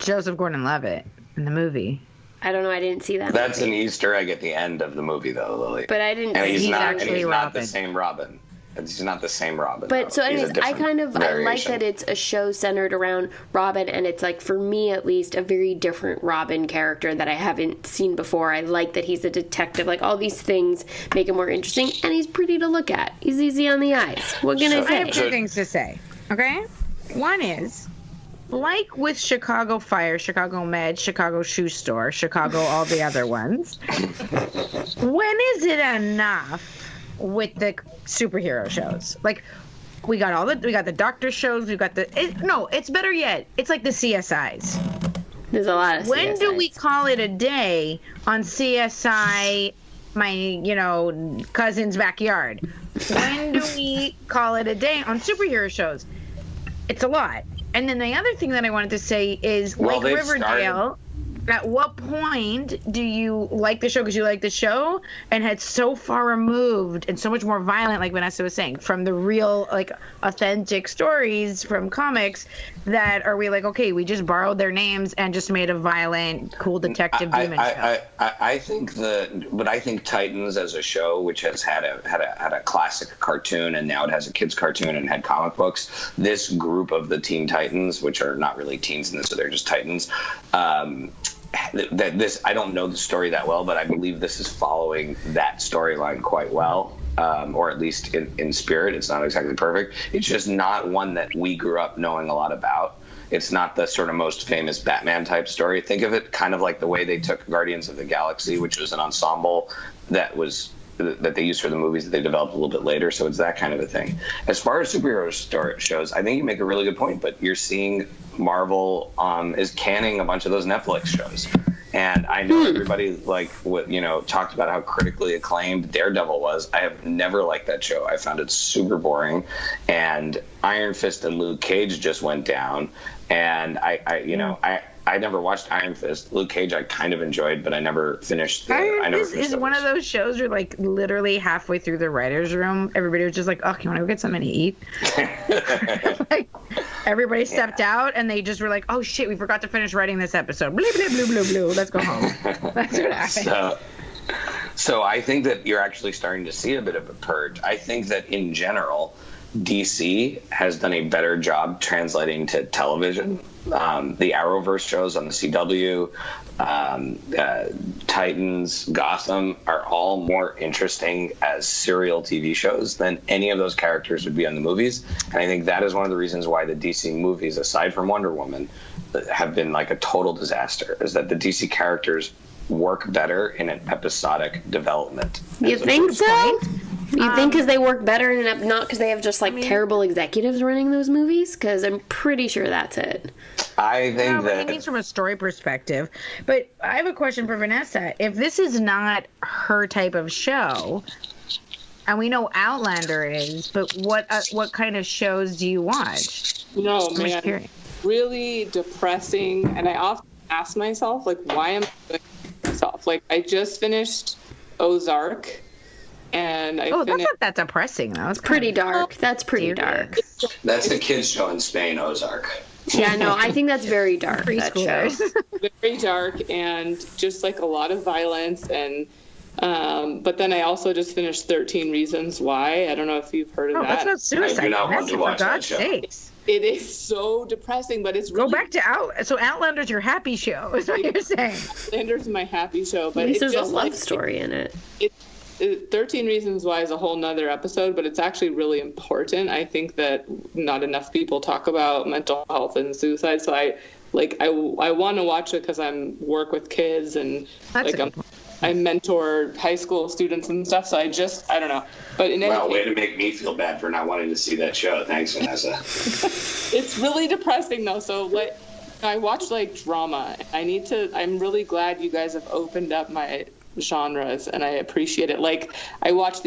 Joseph Gordon-Levitt in the movie. I don't know, I didn't see that That's movie. an Easter egg at the end of the movie, though, Lily. But I didn't And see he's that. not the same Robin. He's not the same Robin. But so anyways, I like variation. that it's a show centered around Robin, and it's like, for me at least, a very different Robin character that I haven't seen before. I like that he's a detective. Like, all these things make him more interesting, and he's pretty to look at. He's easy on the eyes. What can I I say? have two things to say, okay? One is, like with Chicago Fire, Chicago Med, Chicago Shoe Store, Chicago all the other ones, when is it enough with the superhero shows? Like, we got the doctor shows, we got it's better yet. It's like the CSIs. There's a lot of When do CSIs. we call it a day on CSI, my, cousin's backyard? When do we call it a day on superhero shows? It's a lot. And then the other thing that I wanted to say is, like Riverdale, at what point do you like the show because you like the show, and had so far removed and so much more violent, like Vanessa was saying, from the real, like, authentic stories from comics, that are we like, okay, we just borrowed their names and just made a violent, cool detective demon show? I think Titans as a show, which has had a classic cartoon, and now it has a kids cartoon and had comic books. This group of the Teen Titans, which are not really teens in this, so they're just Titans. I don't know the story that well, but I believe this is following that storyline quite well, or at least in spirit. It's not exactly perfect. It's just not one that we grew up knowing a lot about. It's not the sort of most famous Batman type story. Think of it kind of like the way they took Guardians of the Galaxy, which was an ensemble that they used for the movies that they developed a little bit later. So it's that kind of a thing. As far as superhero shows, I think you make a really good point, but you're seeing Marvel is canning a bunch of those Netflix shows. And I know everybody talked about how critically acclaimed Daredevil was. I have never liked that show. I found it super boring. And Iron Fist and Luke Cage just went down. And I never watched Iron Fist. Luke Cage I kind of enjoyed, but I never finished. Iron Fist is one of those shows where, like, literally halfway through the writer's room, everybody was just like, "Oh, you want to go get something to eat?" Like, everybody stepped out, and they just were like, "Oh shit, we forgot to finish writing this episode. Blah, blah, blah, blah, blah. Let's go home." That's what happened. So I think that you're actually starting to see a bit of a purge. I think that in general, DC has done a better job translating to television. The Arrowverse shows on the CW, Titans, Gotham are all more interesting as serial TV shows than any of those characters would be on the movies. And I think that is one of the reasons why the DC movies, aside from Wonder Woman, have been like a total disaster, is that the DC characters work better in an episodic development. You think so? You think because they work better and not because they have just terrible executives running those movies? Because I'm pretty sure that's it. I think that it means from a story perspective. But I have a question for Vanessa. If this is not her type of show, and we know Outlander is, but what kind of shows do you watch? No, man, really depressing. And I often ask myself, why am I doing myself? I just finished Ozark. And that's not that depressing, though. It's pretty dark. That's pretty dark. That's a kid's show in Spain, Ozark. Yeah, no, I think that's very dark, that show. Very dark and just a lot of violence. And but then I also just finished 13 Reasons Why. I don't know if you've heard of that. That's not suicide. I do not want to watch that show. Sakes. It is so depressing, but it's really... Go back to So Outlander's your happy show, is what you're saying. Outlander's my happy show, but at least there's a love story in it. 13 Reasons Why is a whole nother episode, but it's actually really important. I think that not enough people talk about mental health and suicide, so I want to watch it because I work with kids and I mentor high school students and stuff, so I don't know. But way to make me feel bad for not wanting to see that show. Thanks, Vanessa. It's really depressing though, so I watch drama. I'm really glad you guys have opened up my genres and I appreciate it. I watched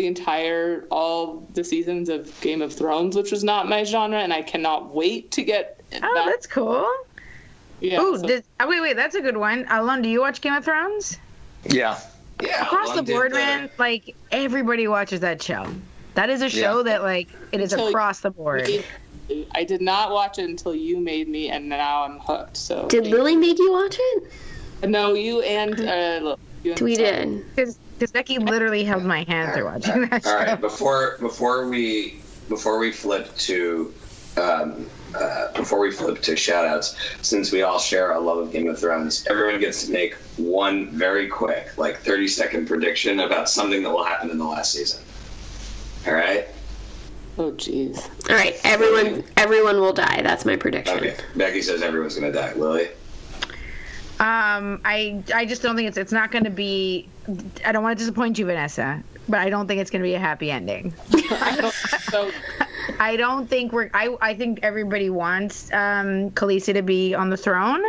all the seasons of Game of Thrones, which was not my genre, and I cannot wait to get that's cool. Yeah. Ooh, wait, that's a good one. Alon, do you watch Game of Thrones? Yeah. Across the board, man, everybody watches that show. That is a show that it is across the board. I did not watch it until you made me, and now I'm hooked. So did Lily make you watch it? No, you and we did. Because Becky literally held my hand through watching that show. All right, before we flip to shoutouts, since we all share a love of Game of Thrones, everyone gets to make one very quick, 30-second prediction about something that will happen in the last season. All right? Oh, jeez. All right, everyone will die. That's my prediction. Okay, Becky says everyone's going to die. Lily? I just don't think it's not going to be. I don't want to disappoint you, Vanessa, but I don't think it's going to be a happy ending. I don't think I think everybody wants Khaleesi to be on the throne,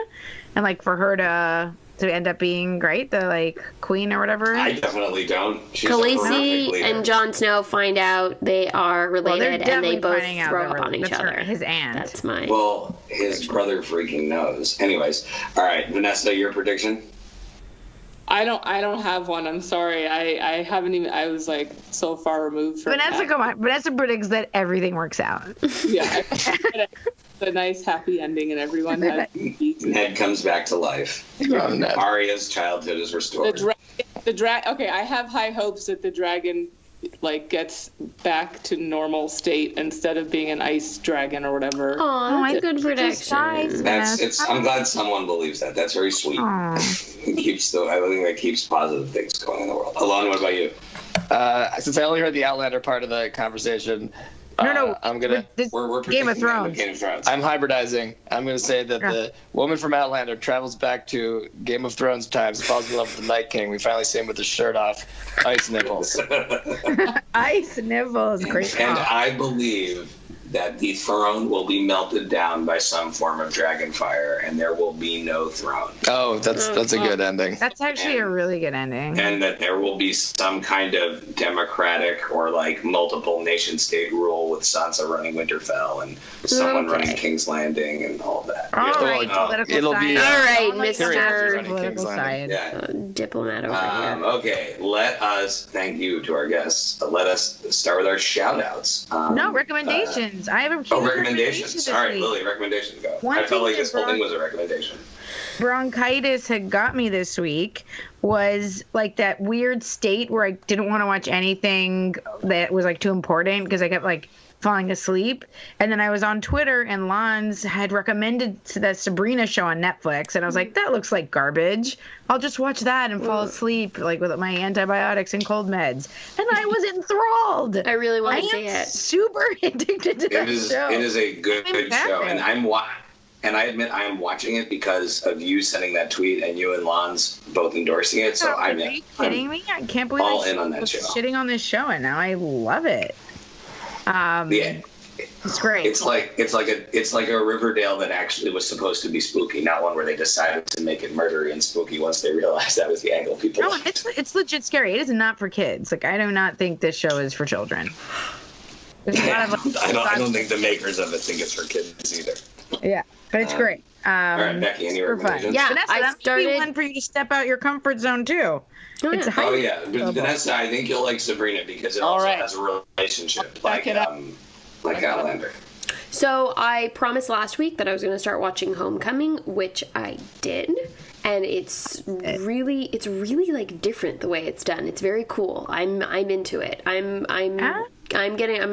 and for her to end up being the queen or whatever. I definitely don't. Khaleesi and Jon Snow find out they are related, and they both throw up on each other. His aunt. That's mine. Well, his brother freaking knows. Anyways, all right, Vanessa, your prediction? I don't have one. I'm sorry. I haven't even. I was so far removed from Vanessa. that. Come on. Vanessa predicts that everything works out. Yeah. A nice happy ending and everyone has Ned comes back to life. Arya's childhood is restored. Okay, I have high hopes that the dragon gets back to normal state instead of being an ice dragon or whatever. Oh, that's a good prediction. I'm glad someone believes that. That's very sweet. I think that keeps positive things going in the world. Alon, what about you? Since I only heard the Outlander part of the conversation, I'm gonna. We're Game of Thrones. I'm hybridizing. I'm gonna say that the woman from Outlander travels back to Game of Thrones times, falls in love with the Night King. We finally see him with his shirt off, ice nipples. Ice nipples, great. And I believe that the throne will be melted down by some form of dragon fire, and there will be no throne. Oh, that's a good ending. That's actually a really good ending. And that there will be some kind of democratic or multiple nation-state rule with Sansa running Winterfell and someone running King's Landing and all that. All right, political science. All right, Mr. Political Science. Diplomat over here. Okay, let us thank you to our guests. Let us start with our shout-outs. No, recommendations. I have a recommendations. All right, Lily, recommendations go. I felt like this whole thing was a recommendation. Bronchitis had got me this week was that weird state where I didn't want to watch anything that was too important because I kept falling asleep. And then I was on Twitter, and Lanz had recommended the Sabrina show on Netflix, and I was like, that looks like garbage. I'll just watch that and fall asleep, like with my antibiotics and cold meds. And I was enthralled. I really want to see it. Super addicted to that show. It is a good show, and I admit I am watching it because of you sending that tweet and you and Lanz both endorsing it. So Are you kidding me? I can't believe all I in on that was show. shitting on this show, and now I love it. Yeah. It's great. It's like a Riverdale that actually was supposed to be spooky, not one where they decided to make it murdery and spooky once they realized that was the angle people No, liked. it's legit scary. It is not for kids. Like, I do not think this show is for children. There's a lot of, I don't think the makers of it think it's for kids either. Yeah, but it's great. All right, Becky, any recommendations? Yeah, Vanessa, I that might started. be one for you to step out your comfort zone too. It's Oh yeah, but Vanessa, I think you'll like Sabrina because it also has a relationship like Outlander. So I promised last week that I was going to start watching Homecoming, which I did, and it's really like different the way it's done. It's very cool. I'm into it. I'm going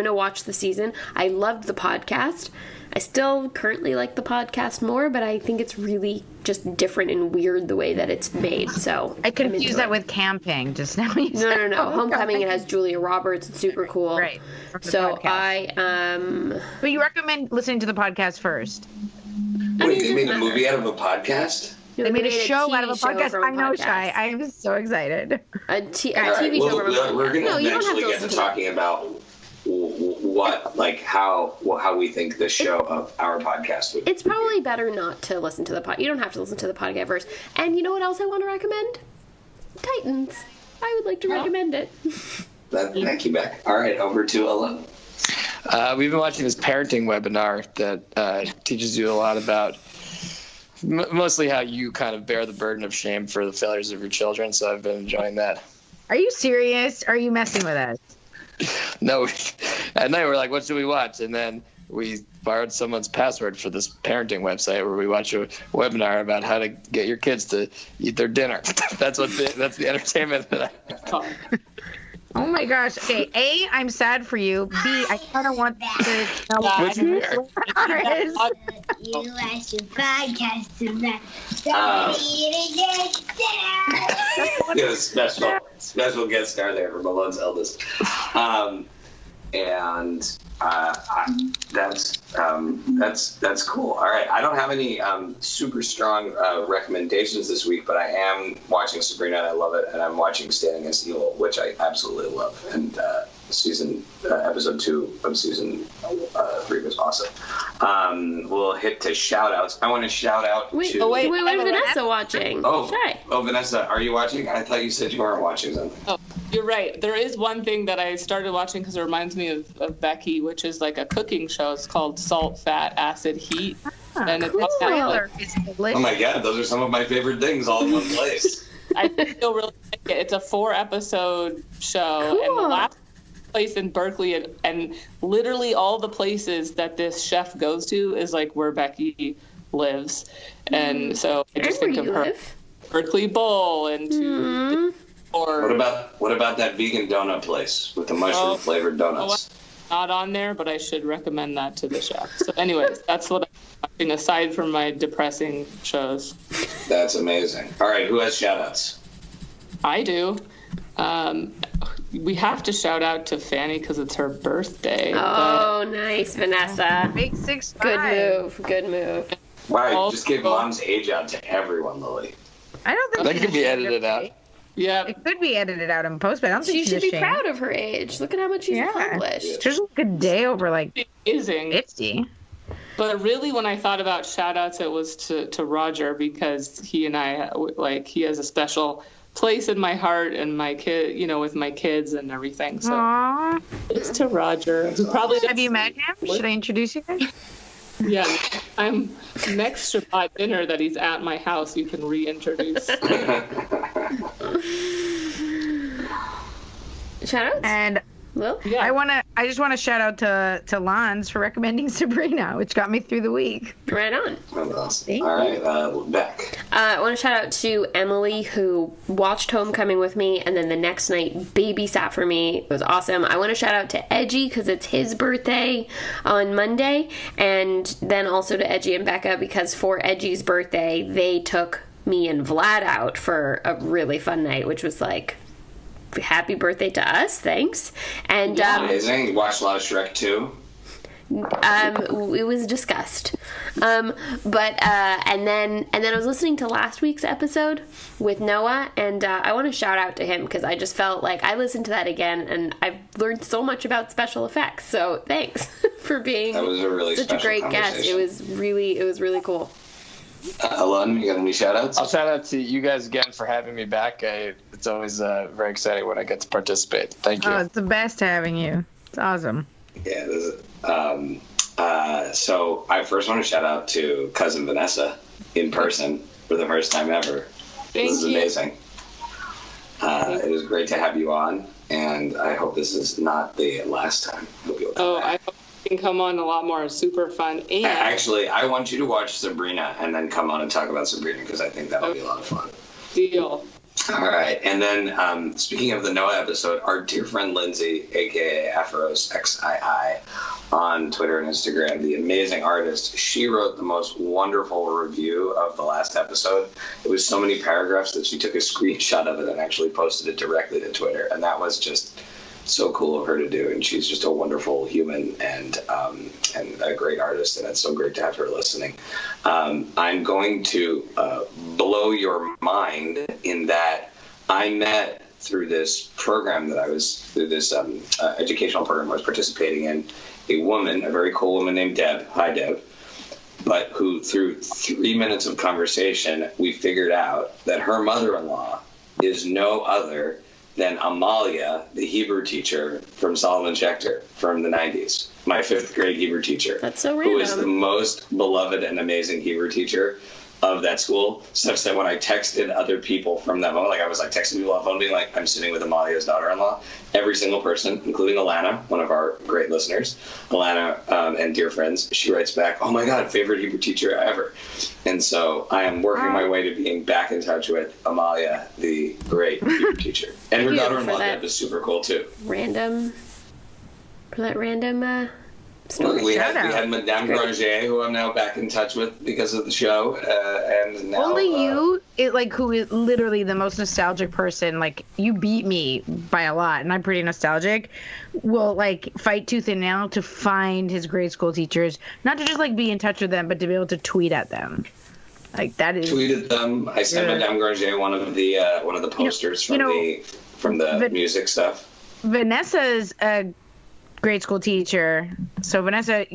to watch the season. I loved the podcast. I still currently like the podcast more, but I think it's really just different and weird the way that it's made. So I confused that with camping just now. No. Homecoming, it has Julia Roberts. It's super cool. Right. So But you recommend listening to the podcast first. Wait, they made a movie out of a podcast? They made a show out of a podcast. from I know, podcast. Shai. I am so excited. A TV show from a podcast. We're going to No, you don't have eventually to get to listen talking about how we think this show of our podcast would. It's probably better not to listen to the pod. You don't have to listen to the podcast first. And you know what else I want to recommend? Titans. I would like to recommend it. Thank you, Beck. All right, over to Ilana. We've been watching this parenting webinar that teaches you a lot about mostly how you kind of bear the burden of shame for the failures of your children. So I've been enjoying that. Are you serious? Are you messing with us? No, at night we're like, what should we watch? And then we borrowed someone's password for this parenting website where we watch a webinar about how to get your kids to eat their dinner. That's the entertainment that I. Oh my gosh. Okay, A, I'm sad for you. B, I kind of want to know what here? is. You watch your podcast about Get a special guest star there for Malone's eldest. That's cool. All right, I don't have any super strong recommendations this week, but I am watching Sabrina and I love it, and I'm watching Standing Against Evil, which I absolutely love, and episode 2 of season 3 was awesome. We'll hit to shout-outs. I want to shout out to... Wait, Vanessa watching? Oh, Vanessa, are you watching? I thought you said you weren't watching something. Oh, you're right. There is one thing that I started watching because it reminds me of Becky, which is like a cooking show. It's called Salt, Fat, Acid, Heat. And it's all about, oh my God, those are some of my favorite things all in one place. I still really like it. It's a 4-episode show. Cool. And the last place in Berkeley, and literally all the places that this chef goes to is like where Becky lives. And so I just think of her Berkeley Bowl and or what about that vegan donut place with the mushroom flavored donuts? Not on there, but I should recommend that to the chef. So anyways, that's what I'm watching aside from my depressing shows. That's amazing. All right, who has shout-outs? I do. We have to shout out to Fanny because it's her birthday. Oh, nice, Vanessa. Big 6'5". Good move. Wow, you just gave Mom's age out to everyone, Lily. I don't think That could be edited out. Yeah. It could be edited out in post, but I don't think She should she's be ashamed. proud of her age. Look at how much she's accomplished. She's like a day over like Amazing. 50. But really, when I thought about shout-outs, it was to Roger because he and I, he has a special place in my heart and my kid, with my kids and everything. So Aww. it's to Roger. Who probably Have you met him? Should I introduce you guys? Yeah, I'm next Shabbat dinner that he's at my house. You can reintroduce. Shoutouts? And Well, Yeah. I just want to shout out to Lanz for recommending Sabrina, which got me through the week. right on. All right, Beck. I want to shout out to Emily, who watched Homecoming with me and then the next night babysat for me. It was awesome. I want to shout out to Edgy because it's his birthday on Monday, and then also to Edgy and Becca because for Edgy's birthday, they took me and Vlad out for a really fun night, which was like, happy birthday to us, thanks. And Amazing. You watched a lot of Shrek 2. it was discussed. And then I was listening to last week's episode with Noah, and I want to shout out to him because I just felt like I listened to that again and I've learned so much about special effects. So thanks for being That was a really such a great guest. It was really cool. Alon, you got any shout outs? I'll shout out to you guys again for having me back. It's always very exciting when I get to participate. Thank you. Oh, it's the best having you. It's awesome. Yeah, this is, so I first want to shout out to cousin Vanessa in person for the first time ever. Thank This is you. amazing. It is great to have you on, and I hope this is not the last time. Hope you'll come back. I hope you can come on a lot more. Super fun. And Actually, I want you to watch Sabrina and then come on and talk about Sabrina because I think that'll be a lot of fun. deal. All right, and then speaking of the Noah episode, our dear friend Lindsay, aka Afros XII, on Twitter and Instagram, the amazing artist, she wrote the most wonderful review of the last episode. It was so many paragraphs that she took a screenshot of it and actually posted it directly to Twitter, and that was just so cool of her to do. And she's just a wonderful human and a great artist, and it's so great to have her listening. I'm going to blow your mind in that I met through this program educational program I was participating in, a woman, a very cool woman named Deb. Hi, Deb. But who, through 3 minutes of conversation, we figured out that her mother-in-law is no other than Amalia, the Hebrew teacher from Solomon Schechter from the 90s, my 5th grade Hebrew teacher. That's so Who is random. the most beloved and amazing Hebrew teacher of that school, such that when I texted other people from that moment, I was texting people on the phone being like, I'm sitting with Amalia's daughter-in-law, every single person, including Ilana, one of our great listeners, Ilana and dear friends, she writes back, oh my God, favorite Hebrew teacher ever. And so I am working my way to being back in touch with Amalia, the great Hebrew teacher. And her Thank you daughter-in-law, for that. Deb, is super cool too. Random story. We had Shout-out. Madame Granger, who I'm now back in touch with because of the show, and now Only you, who is literally the most nostalgic person, you beat me by a lot, and I'm pretty nostalgic, will, fight tooth and nail to find his grade school teachers, not to just, be in touch with them, but to be able to tweet at them. That is... tweeted them. I sent Madame Granger one of the posters from the music stuff. Vanessa's a grade school teacher. So Vanessa,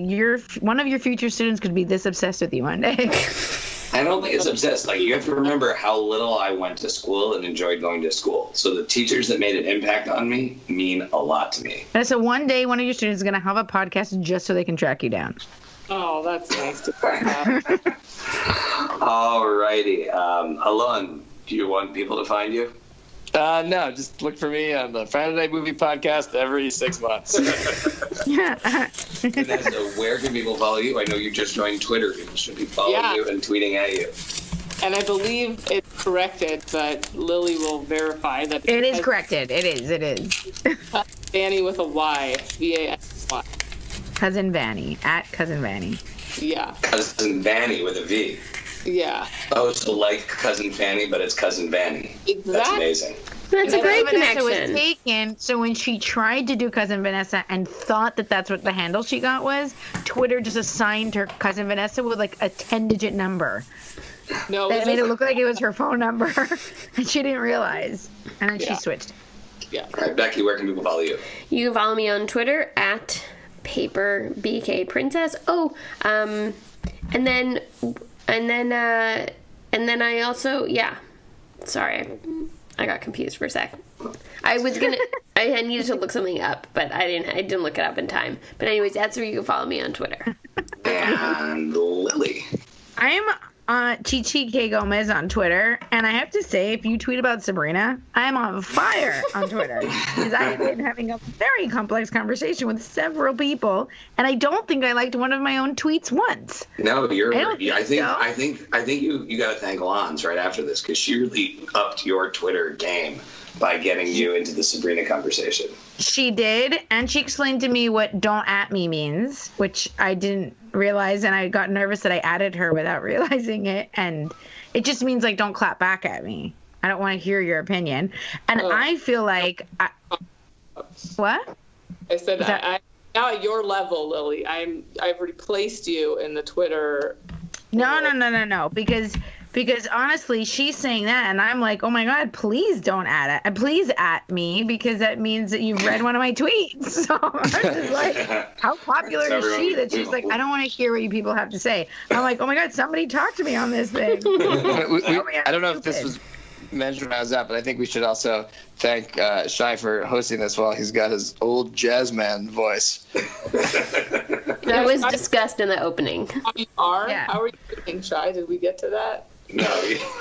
one of your future students could be this obsessed with you one day. I don't think it's obsessed. You have to remember how little I went to school and enjoyed going to school. So the teachers that made an impact on me mean a lot to me. Vanessa, one day one of your students is going to have a podcast just so they can track you down. Oh, that's nice to find out. All righty. Alon, do you want people to find you? No, just look for me on the Friday Night Movie podcast every 6 months. Vanessa, where can people follow you? I know you just joined Twitter. People should be following you and tweeting at you. And I believe it's corrected, but Lily will verify that. It is corrected. It is. Vanny with a Y. V-A-N-Y. Cousin Vanny. At Cousin Vanny. Yeah. Cousin Vanny with a V. Yeah. Oh, so like Cousin Fanny, but it's Cousin Vanny. Exactly. That's amazing. That's a great Vanessa was connection. taken, so when she tried to do Cousin Vanessa and thought that that's what the handle she got was, Twitter just assigned her Cousin Vanessa with a 10-digit number. No, That made it look like it was her phone number, and she didn't realize. And then she switched. Yeah. All right, Becky, where can people follow you? You can follow me on Twitter at PaperBKPrincess. Oh, and then I also, sorry, I got confused for a sec. I needed to look something up, but I didn't look it up in time. But anyways, that's where you can follow me on Twitter. And Lily. I am Chichi Gomez on Twitter, and I have to say, if you tweet about Sabrina, I'm on fire on Twitter because I've been having a very complex conversation with several people, and I don't think I liked one of my own tweets once. No, I think you got to thank Lanz right after this because she really upped your Twitter game by getting you into the Sabrina conversation. She did, and she explained to me what "don't at me" means, which I didn't realize, and I got nervous that I added her without realizing it, and it just means like don't clap back at me. I don't want to hear your opinion, and I feel like what? I said I now at your level, Lily. I've replaced you in the Twitter. No, because honestly, she's saying that, and I'm like, oh my God, please don't please at me, because that means that you've read one of my tweets. So I'm just like, how popular is she that she's like, I don't want to hear what you people have to say. I'm like, oh my God, somebody talk to me on this thing. I don't know if this was mentioned when I was out, but I think we should also thank Shai for hosting this while he's got his old jazz man voice. That was discussed in the opening. How are you doing, Shai? Did we get to that? No,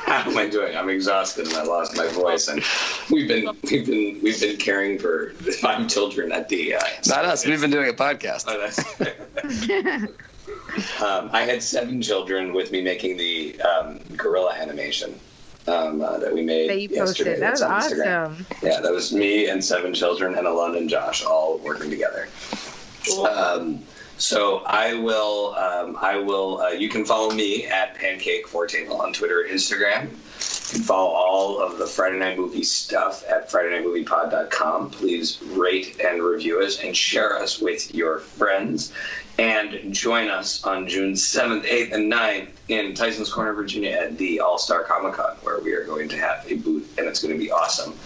how am I doing? I'm exhausted and I lost my voice, and we've been caring for 5 children at the. Not us. We've been doing a podcast. I had 7 children with me making the gorilla animation that we made that you posted. yesterday. That was awesome. Yeah, that was me and 7 children and Ilana and Josh all working together. Cool. So I will, you can follow me at Pancake4Table on Twitter and Instagram. You can follow all of the Friday Night Movie stuff at FridayNightMoviePod.com. Please rate and review us and share us with your friends. And join us on June 7th, 8th, and 9th in Tyson's Corner, Virginia at the All Star Comic-Con, where we are going to have a booth, and it's going to be awesome.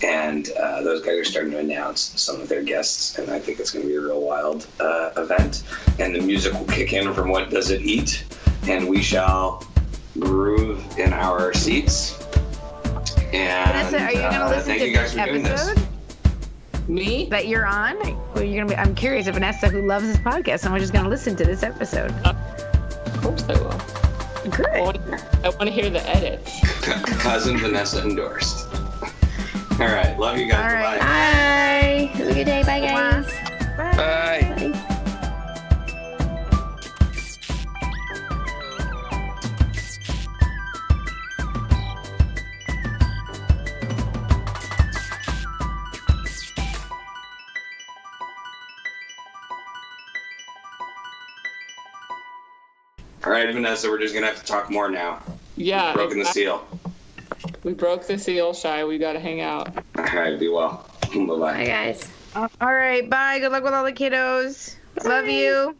And those guys are starting to announce some of their guests, and I think it's going to be a real wild event. And the music will kick in from What Does It Eat? And we shall groove in our seats. And Vanessa, are you going to listen to this episode? Me? That you're on? Well, you're gonna be. I'm curious if Vanessa, who loves this podcast, and we're just gonna listen to this episode. Of course I will. Good. I want to hear the edits. Cousin Vanessa endorsed. All right, love you guys. All right. Bye. Have a good day. Bye, guys. Bye. Bye. All right, Vanessa, we're just going to have to talk more now. Yeah. We've broken the seal. We broke the seal, Shai. We got to hang out. All right, be well. Bye-bye. Bye, guys. All right. Bye. Good luck with all the kiddos. Love you.